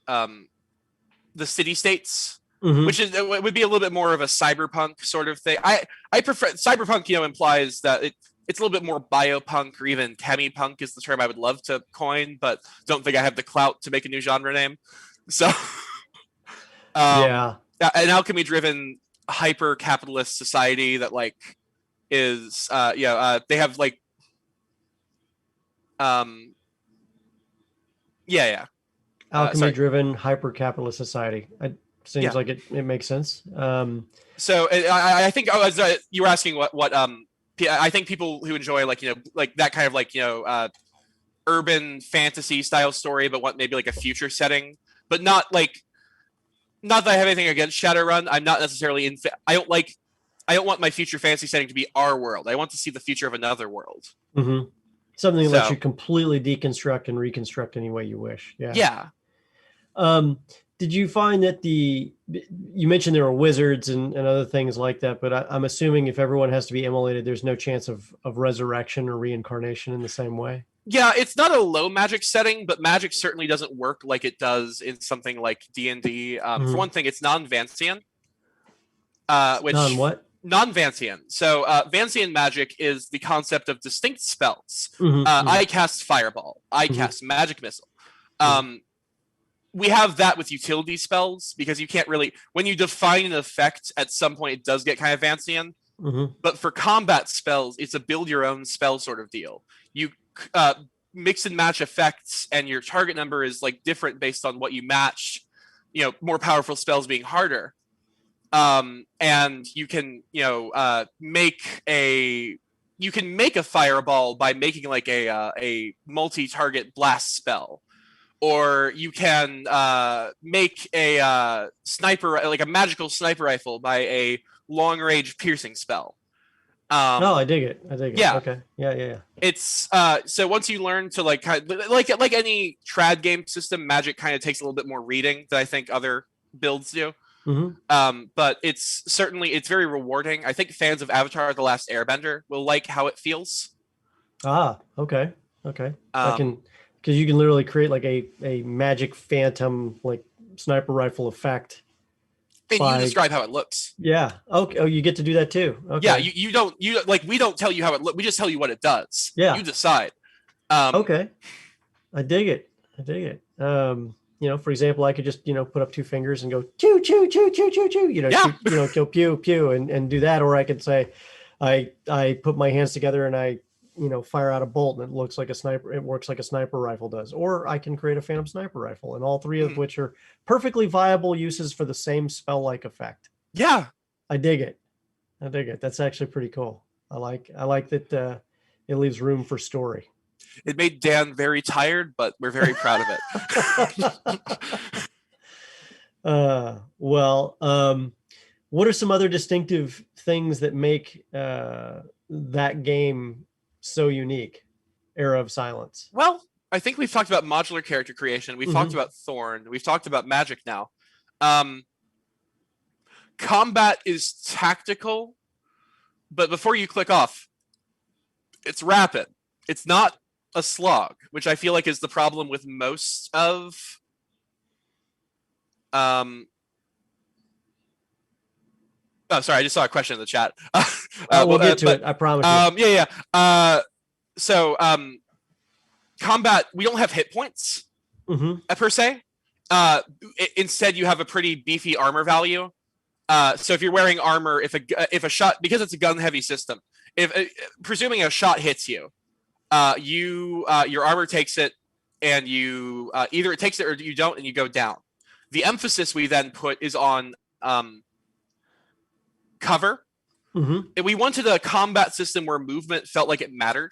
the city-states, which would be a little bit more of a cyberpunk sort of thing. I prefer cyberpunk, implies that it's a little bit more biopunk, or even chemipunk is the term I would love to coin, but don't think I have the clout to make a new genre name. So, an alchemy-driven hyper-capitalist society that like is, they have like, alchemy-driven hyper-capitalist society. Seems like it makes sense. So I think you were asking what I think people who enjoy like that kind of urban fantasy style story, but want maybe like a future setting, but not that I have anything against Shadowrun. I'm not necessarily I don't want my future fantasy setting to be our world. I want to see the future of another world. Mm-hmm. Something that lets you completely deconstruct and reconstruct any way you wish. Yeah. Did you find that you mentioned there were wizards and other things like that, but I'm assuming if everyone has to be immolated, there's no chance of resurrection or reincarnation in the same way? Yeah, it's not a low magic setting, but magic certainly doesn't work like it does in something like D&D. For one thing, it's non-Vancian. Which Non-what? Non-Vancian. So Vancian magic is the concept of distinct spells. I cast Fireball. I cast Magic Missile. We have that with utility spells because you can't really, when you define an effect, at some point it does get kind of Vancian. But for combat spells, it's a build your own spell sort of deal. You mix and match effects, and your target number is like different based on what you match. More powerful spells being harder. And you can make a fireball by making like a multi-target blast spell, or you can make a sniper, like a magical sniper rifle, by a long-range piercing spell. I dig it. Yeah. Okay. Yeah. It's so once you learn to like any trad game system, magic kind of takes a little bit more reading than I think other builds do. But it's very rewarding. I think fans of Avatar: The Last Airbender will like how it feels. Okay. Because you can literally create like a magic phantom like sniper rifle effect. And you describe how it looks. Yeah. Okay. Oh, you get to do that too. Okay. Yeah. We don't tell you how it looks. We just tell you what it does. Yeah. You decide. Okay. I dig it. For example, I could just, put up two fingers and go choo, choo, choo, choo, choo, choo, kill pew, pew, and do that. Or I could say, I put my hands together and I, fire out a bolt and it looks like a sniper. It works like a sniper rifle does. Or I can create a phantom sniper rifle, and all three of which are perfectly viable uses for the same spell-like effect. Yeah. I dig it. That's actually pretty cool. I like that it leaves room for story. It made Dan very tired, but we're very proud of it. What are some other distinctive things that make that game so unique? Era of Silence. Well, I think we've talked about modular character creation. We've talked about Thorn. We've talked about magic now. Combat is tactical, but before you click off, it's rapid. It's not a slog, which I feel like is the problem with most of sorry, I just saw a question in the chat. We'll get to it, I promise you. So combat, we don't have hit points per se. Instead, you have a pretty beefy armor value. So if you're wearing armor, if a shot, because it's a gun heavy system, presuming a shot hits you, your armor takes it, and you either it takes it or you don't, and you go down. The emphasis we then put is on cover. And we wanted a combat system where movement felt like it mattered.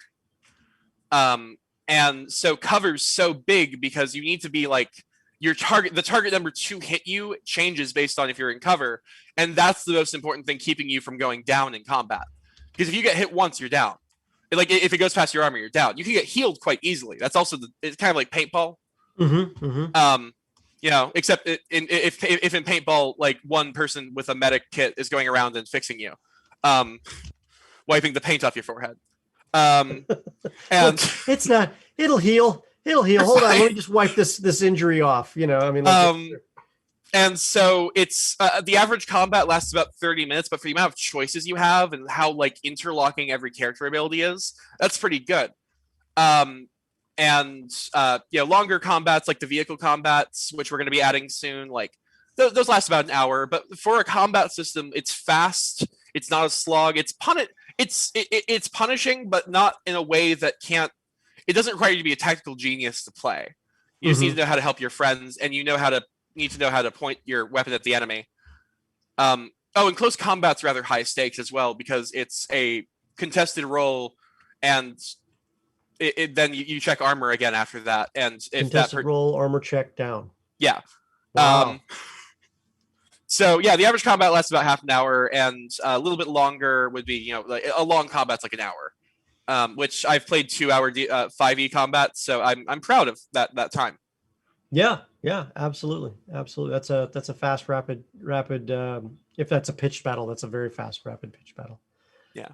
And so cover's so big because you need to be like the target number to hit you changes based on if you're in cover, and that's the most important thing keeping you from going down in combat. Because if you get hit once, you're down. Like if it goes past your armor, you're down. You can get healed quite easily. That's also it's kind of like paintball. Except if in paintball, like one person with a medic kit is going around and fixing you, wiping the paint off your forehead. And it's not. It'll heal. Hold on, let me just wipe this injury off. And so it's the average combat lasts about 30 minutes, but for the amount of choices you have and how like interlocking every character ability is, that's pretty good. Longer combats like the vehicle combats, which we're going to be adding soon, like those last about an hour. But for a combat system, it's fast. It's not a slog. It's punishing, but not in a way that it doesn't require you to be a tactical genius to play. You just need to know how to help your friends, and you know how to need to know how to point your weapon at the enemy. And close combat's rather high stakes as well because it's a contested roll, and then you check armor again after that. And if contested roll, armor check down. Yeah. Wow. So yeah, the average combat lasts about half an hour, and a little bit longer would be, like a long combat's like an hour, which I've played 2-hour 5e combat, so I'm proud of that time. Yeah, absolutely. That's a fast, rapid. If that's a pitched battle, that's a very fast, rapid pitched battle. Yeah.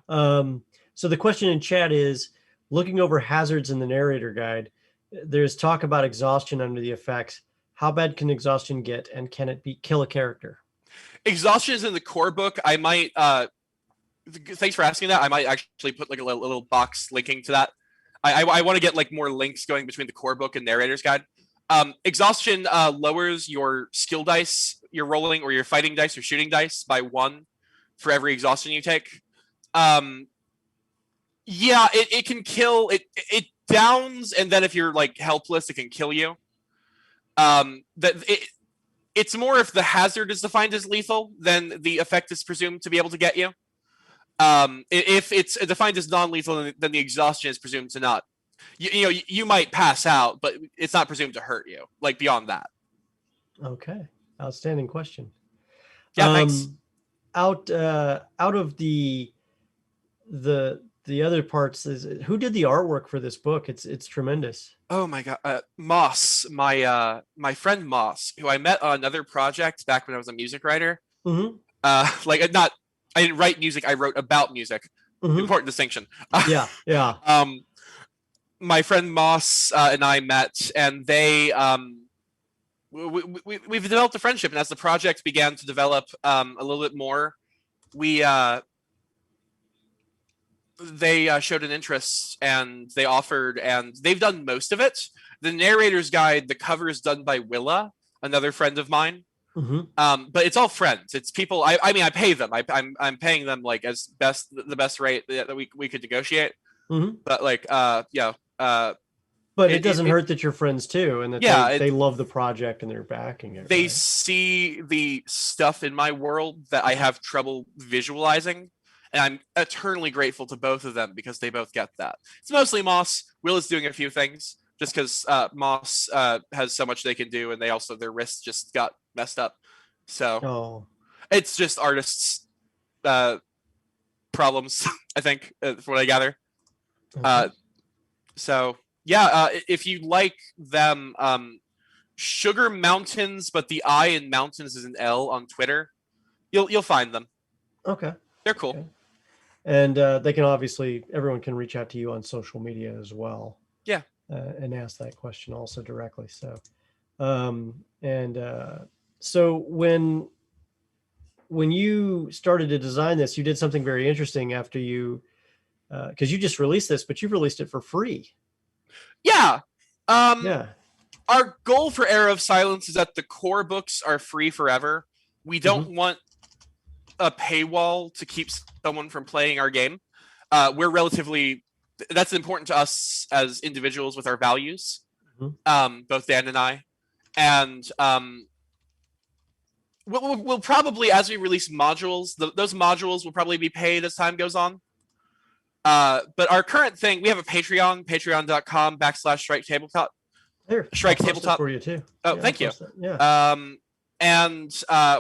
So the question in chat is, looking over hazards in the narrator guide, there's talk about exhaustion under the effects. How bad can exhaustion get, and can it kill a character? Exhaustion is in the core book. I might. Thanks for asking that. I might actually put like a little box linking to that. I want to get like more links going between the core book and narrator's guide. Exhaustion lowers your skill dice you're rolling, or your fighting dice or shooting dice, by 1 for every exhaustion you take. Yeah, it can kill. It downs, and then if you're like helpless, it can kill you. It's more if the hazard is defined as lethal, then the effect is presumed to be able to get you. If it's defined as non-lethal, then the exhaustion is presumed to not. You might pass out, but it's not presumed to hurt you. Like beyond that. Okay, outstanding question. Yeah, thanks. Out of the other parts, who did the artwork for this book? It's tremendous. Oh my god, Moss, my friend Moss, who I met on another project back when I was a music writer. Mm-hmm. I didn't write music; I wrote about music. Mm-hmm. Important distinction. Yeah. My friend Moss and I met, and they we've developed a friendship, and as the project began to develop a little bit more, they showed an interest, and they offered, and they've done most of it. The narrator's guide, the cover is done by Willa, another friend of mine. Mm-hmm. But it's all friends. It's people. I mean, I pay them. I'm paying them like as the best rate that we could negotiate. Mm-hmm. But like, but it doesn't hurt that you're friends too, and that they love the project and they're backing it. They right? see the stuff in my world that I have trouble visualizing. And I'm eternally grateful to both of them because they both get that. It's mostly Moss. Will is doing a few things just because Moss has so much they can do, and their wrists just got messed up. So It's just artists' problems, I think, from what I gather. Okay. If you like them, Sugar Mountains, but the I in mountains is an L on Twitter, you'll find them. Okay. They're cool. Okay. And they can everyone can reach out to you on social media as well. Yeah. And ask that question also directly. So, so when you started to design this, you did something very interesting after you, because you just released this, but you've released it for free. Yeah. Yeah. Our goal for Era of Silence is that the core books are free forever. We don't want a paywall to keep someone from playing our game. That's important to us as individuals with our values, both Dan and I. And we'll probably, as we release modules, those modules will probably be paid as time goes on. But our current thing, we have a Patreon, patreon.com/Shrike Tabletop. There, Shrike Tabletop for you too. Oh, yeah, thank you. Yeah. And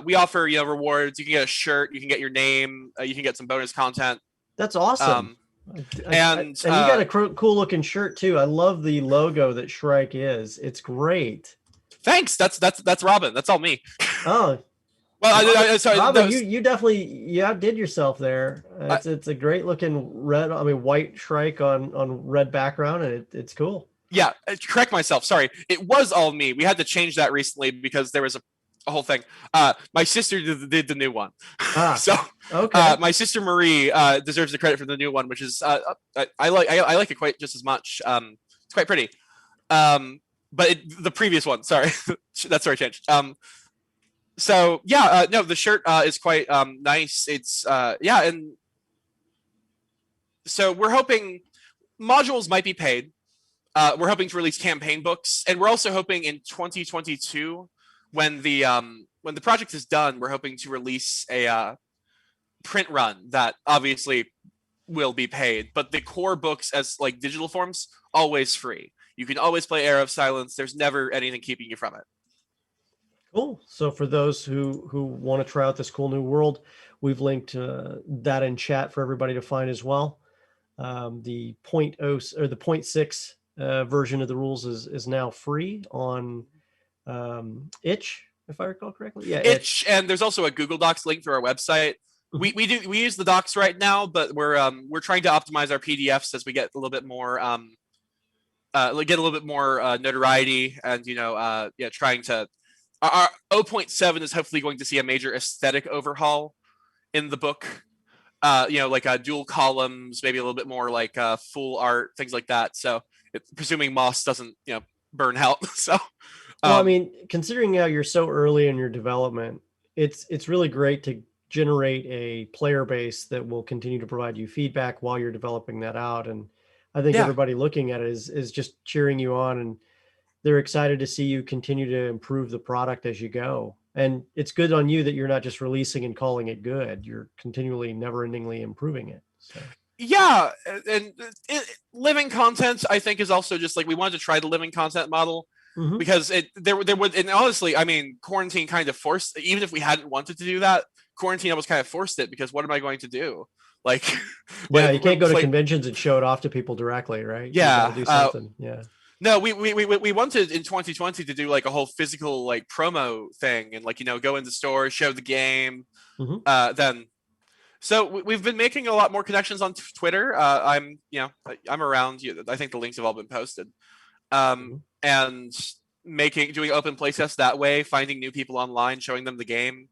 we offer rewards. You can get a shirt. You can get your name. You can get some bonus content. That's awesome. And you got a cool looking shirt too. I love the logo that Shrike is. It's great. Thanks. That's Robin. That's all me. Oh. Well, sorry, Robin, you definitely outdid yourself there. It's a great looking white Shrike on red background, and it's cool. Yeah, correct myself. Sorry, it was all me. We had to change that recently because there was a whole thing. My sister did the new one. So okay. My sister Marie deserves the credit for the new one, which is I like it quite just as much. It's quite pretty. But the previous one, sorry, that story changed. So yeah, no, the shirt is quite nice. It's and so we're hoping modules might be paid. We're hoping to release campaign books, and we're also hoping in 2022 when the project is done, we're hoping to release a print run that obviously will be paid, but the core books as like digital forms, always free. You can always play Era of Silence. There's never anything keeping you from it. Cool. So for those who want to try out this cool new world, we've linked that in chat for everybody to find as well. The 0.0 or the 0.6 version of the rules is now free on Itch, if I recall correctly. Yeah, Itch, and there's also a Google Docs link through our website. We use the docs right now, but we're trying to optimize our PDFs as we get a little bit more notoriety, and trying to our 0.7 is hopefully going to see a major aesthetic overhaul in the book. Like dual columns, maybe a little bit more like full art, things like that. So presuming moss doesn't burn out. So well, I mean, considering how you're so early in your development, it's really great to generate a player base that will continue to provide you feedback while you're developing that out. And I think everybody looking at it is just cheering you on, and they're excited to see you continue to improve the product as you go. And it's good on you that you're not just releasing and calling it good. You're continually, never-endingly improving it. So. Yeah, and living content, I think, is also just like we wanted to try the living content model. Mm-hmm. Because there would, and honestly, I mean, quarantine kind of forced, even if we hadn't wanted to do that, quarantine almost kind of forced it, because what am I going to do? Like, you can't go to conventions and show it off to people directly, right? Yeah, do something. No, we wanted in 2020 to do like a whole physical like promo thing, and like go into stores, show the game. Mm-hmm. So we've been making a lot more connections on Twitter. I'm around. I think the links have all been posted. And doing open playtests that way, finding new people online, showing them the game.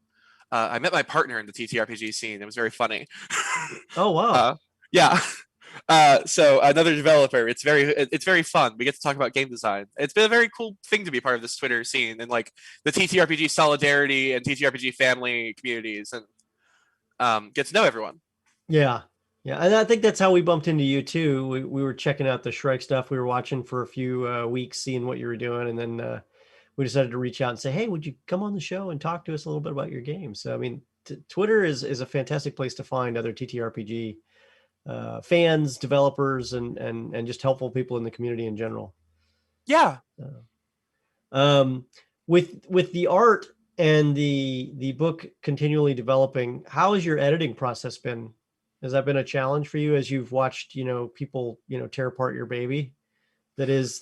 I met my partner in the TTRPG scene. It was very funny. Oh wow! Yeah. So another developer. It's very fun. We get to talk about game design. It's been a very cool thing to be part of this Twitter scene and like the TTRPG solidarity and TTRPG family communities, and get to know everyone. Yeah. Yeah, and I think that's how we bumped into you too. We were checking out the Shrike stuff. We were watching for a few weeks, seeing what you were doing, and then we decided to reach out and say, "Hey, would you come on the show and talk to us a little bit about your game?" So, I mean, Twitter is a fantastic place to find other TTRPG fans, developers, and just helpful people in the community in general. Yeah. With the art and the book continually developing, how has your editing process been? Has that been a challenge for you as you've watched, people, tear apart your baby? Because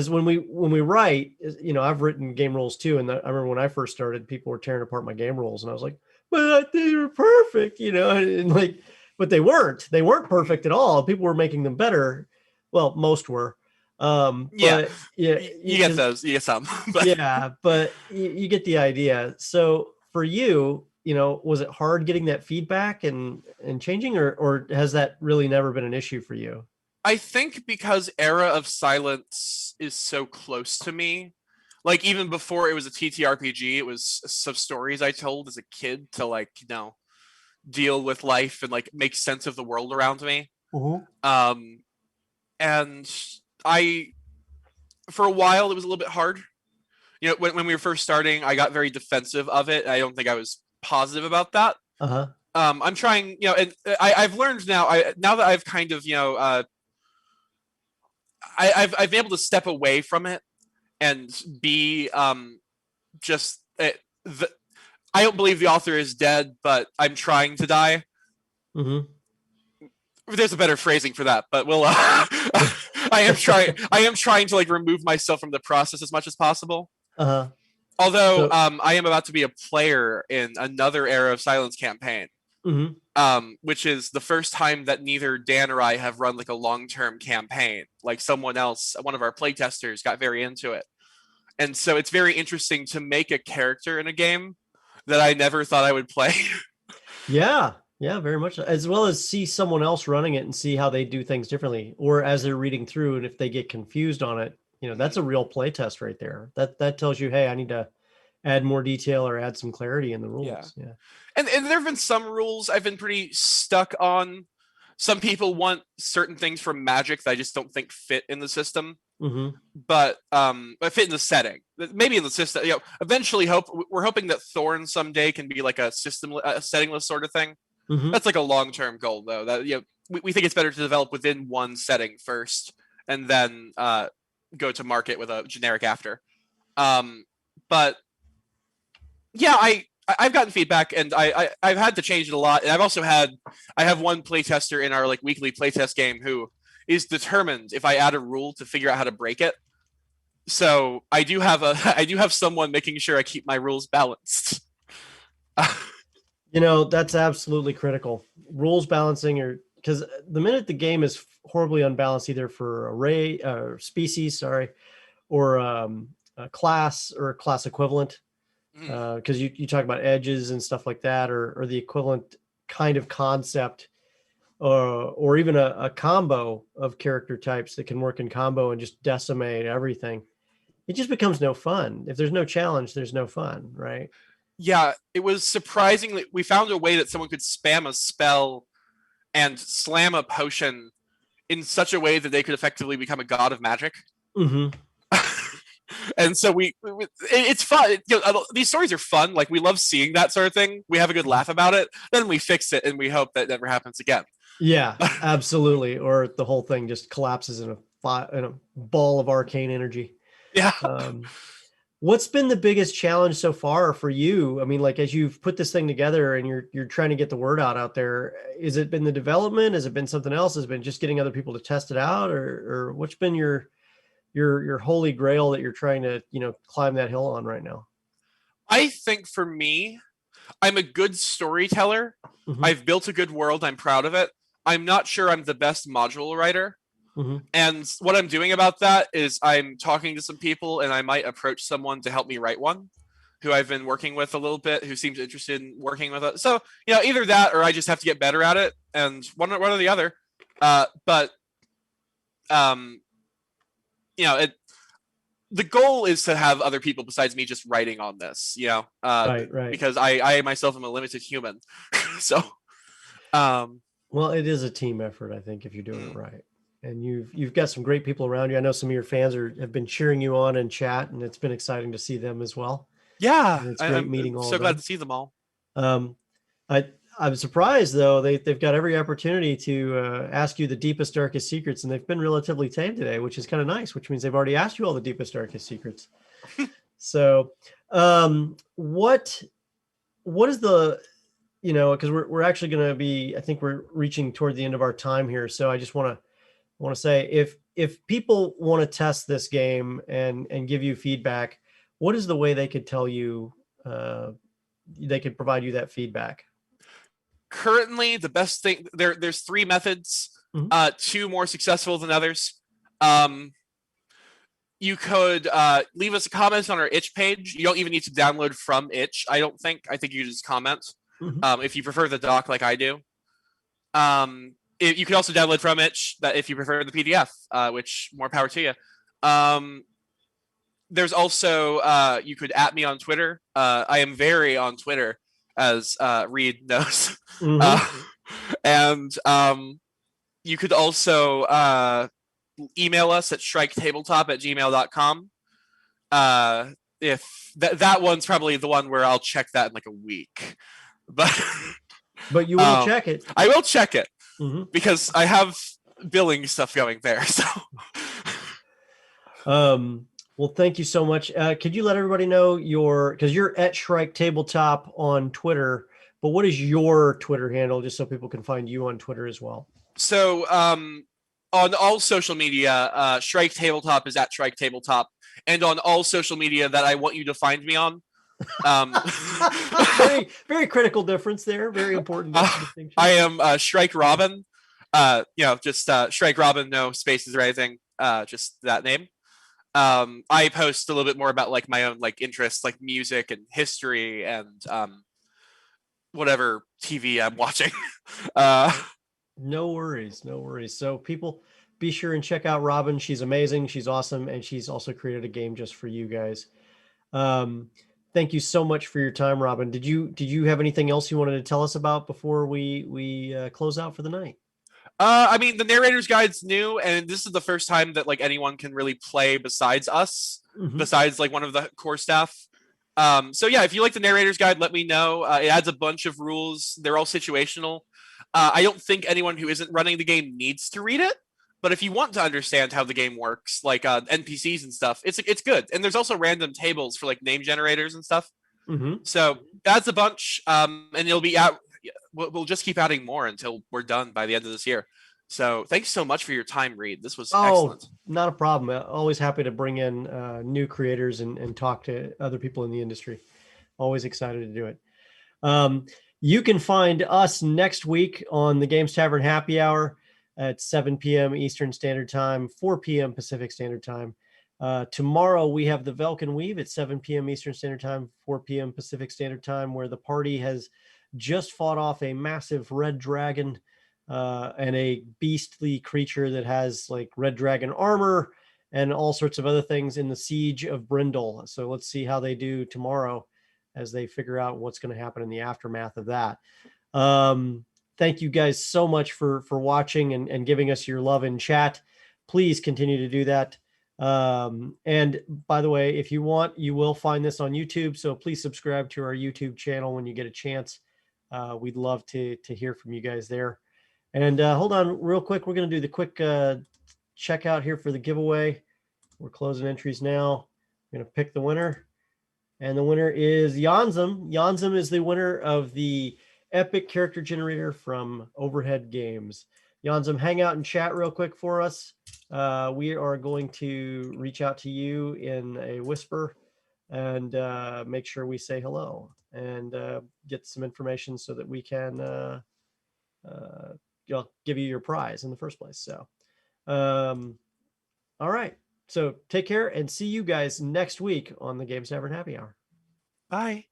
when we write, I've written game rules too. And I remember when I first started, people were tearing apart my game rules, and I was like, but they were perfect, and like, but they weren't perfect at all. People were making them better. Well, most were. You get those, you get some. But. Yeah, but you get the idea. So for you, was it hard getting that feedback and changing, or has that really never been an issue for you? I think because Era of Silence is so close to me, like even before it was a TTRPG, it was some stories I told as a kid to like, deal with life and like make sense of the world around me. Mm-hmm. And for a while, it was a little bit hard. When we were first starting, I got very defensive of it. I don't think I was positive about that. I'm trying, and I've learned now. Now that I've kind of, I've been able to step away from it and be I don't believe the author is dead, but I'm trying to die. Mm-hmm. There's a better phrasing for that, but we'll. I am trying to like remove myself from the process as much as possible. Although I am about to be a player in another Era of Silence campaign, mm-hmm. Which is the first time that neither Dan or I have run like a long-term campaign. Like someone else, one of our playtesters, got very into it, and so it's very interesting to make a character in a game that I never thought I would play. Yeah, very much, as well as see someone else running it and see how they do things differently, or as they're reading through, and if they get confused on it. That's a real play test right there. That tells you, hey, I need to add more detail or add some clarity in the rules. Yeah. And there have been some rules I've been pretty stuck on. Some people want certain things from Magic that I just don't think fit in the system. but fit in the setting, maybe in the system. Eventually, we're hoping that Thorn someday can be like a system, a settingless sort of thing. That's like a long-term goal, though. That we think it's better to develop within one setting first, and then go to market with a generic after. But yeah, I've gotten feedback, and I've had to change it a lot. And I have one playtester in our like weekly playtest game who is determined if I add a rule to figure out how to break it. So I do have someone making sure I keep my rules balanced. That's absolutely critical. Rules balancing are, because the minute the game is horribly unbalanced, either for species, or a class or a class equivalent, because you talk about edges and stuff like that, or the equivalent kind of concept, or even a combo of character types that can work in combo and just decimate everything. It just becomes no fun. If there's no challenge, there's no fun, right? Yeah, it was surprisingly, we found a way that someone could spam a spell and slam a potion in such a way that they could effectively become a god of magic. And so it's fun. These stories are fun. Like, we love seeing that sort of thing. We have a good laugh about it. Then we fix it, and we hope that never happens again. Yeah, absolutely. Or the whole thing just collapses in a ball of arcane energy. Yeah. What's been the biggest challenge so far for you? I mean, like, as you've put this thing together and you're trying to get the word out there, has it been the development? Has it been something else? Has it been just getting other people to test it out, or what's been your holy grail that you're trying to, climb that hill on right now? I think for me, I'm a good storyteller. I've built a good world. I'm proud of it. I'm not sure I'm the best module writer. And what I'm doing about that is I'm talking to some people, and I might approach someone to help me write one who I've been working with a little bit, who seems interested in working with it. So, either that, or I just have to get better at it, and one or the other. The goal is to have other people besides me just writing on this, right. Because I myself am a limited human. So, well, it is a team effort, I think, if you're doing it right. And you've got some great people around you. I know some of your fans have been cheering you on in chat, and it's been exciting to see them as well. Yeah, and it's great meeting all of them. So glad to see them all. I'm surprised, though. They've got every opportunity to ask you the deepest, darkest secrets, and they've been relatively tame today, which is kind of nice, which means they've already asked you all the deepest, darkest secrets. So what is the, because we're actually going to be, I think we're reaching toward the end of our time here. So I just want to say, if people want to test this game and give you feedback, what is the way they could tell you, they could provide you that feedback? Currently, the best thing, there's 3 methods, 2 more successful than others. You could leave us a comment on our itch page. You don't even need to download from itch, I don't think. I think you just comment, if you prefer the doc like I do. You can also download from itch that if you prefer the PDF, which more power to you. There's also, you could @ me on Twitter. I am very on Twitter, as Reed knows. And you could also email us at shriketabletop@gmail.com. If that one's probably the one where I'll check that in like a week. But you will check it. I will check it, because I have billing stuff going there. So well, thank you so much. Could you let everybody know because you're at Shrike Tabletop on Twitter, but what is your Twitter handle, just so people can find you on Twitter as well? So on all social media, Shrike Tabletop is at Shrike Tabletop, and on all social media that I want you to find me on. Very, very critical difference there. Very important distinction. I am Shrike Robin. Just Shrike Robin, no spaces or anything. Just that name. I post a little bit more about like my own like interests, like music and history and whatever TV I'm watching. No worries. So people, be sure and check out Robin. She's amazing. She's awesome, and she's also created a game just for you guys. Thank you so much for your time, Robin. Did you have anything else you wanted to tell us about before we close out for the night? I mean, the narrator's guide's new, and this is the first time that like anyone can really play besides us, besides like one of the core staff. So yeah, if you like the narrator's guide, let me know. It adds a bunch of rules. They're all situational. I don't think anyone who isn't running the game needs to read it, but if you want to understand how the game works, like NPCs and stuff, it's good. And there's also random tables for like name generators and stuff. So that's a bunch, and it'll be out. We'll just keep adding more until we're done by the end of this year. So thanks so much for your time, Reed. This was excellent. Not a problem. Always happy to bring in new creators and talk to other people in the industry. Always excited to do it. You can find us next week on the Games Tavern Happy Hour at 7 p.m. Eastern Standard Time, 4 p.m. Pacific Standard Time. Tomorrow we have the Velkin Weave at 7 p.m. Eastern Standard Time, 4 p.m. Pacific Standard Time, where the party has just fought off a massive red dragon and a beastly creature that has like red dragon armor and all sorts of other things in the siege of Brindle. So let's see how they do tomorrow as they figure out what's going to happen in the aftermath of that. Thank you guys so much for watching and giving us your love in chat. Please continue to do that. And by the way, if you want, you will find this on YouTube. So please subscribe to our YouTube channel when you get a chance. We'd love to hear from you guys there. And hold on real quick. We're going to do the quick checkout here for the giveaway. We're closing entries now. We're going to pick the winner. And the winner is Yanzum. Yanzum is the winner of the Epic Character Generator from Overhead Games. Yanzum, hang out and chat real quick for us. We are going to reach out to you in a whisper and make sure we say hello and get some information so that we can give you your prize in the first place. So, all right. So take care and see you guys next week on the Games Tavern Happy Hour. Bye.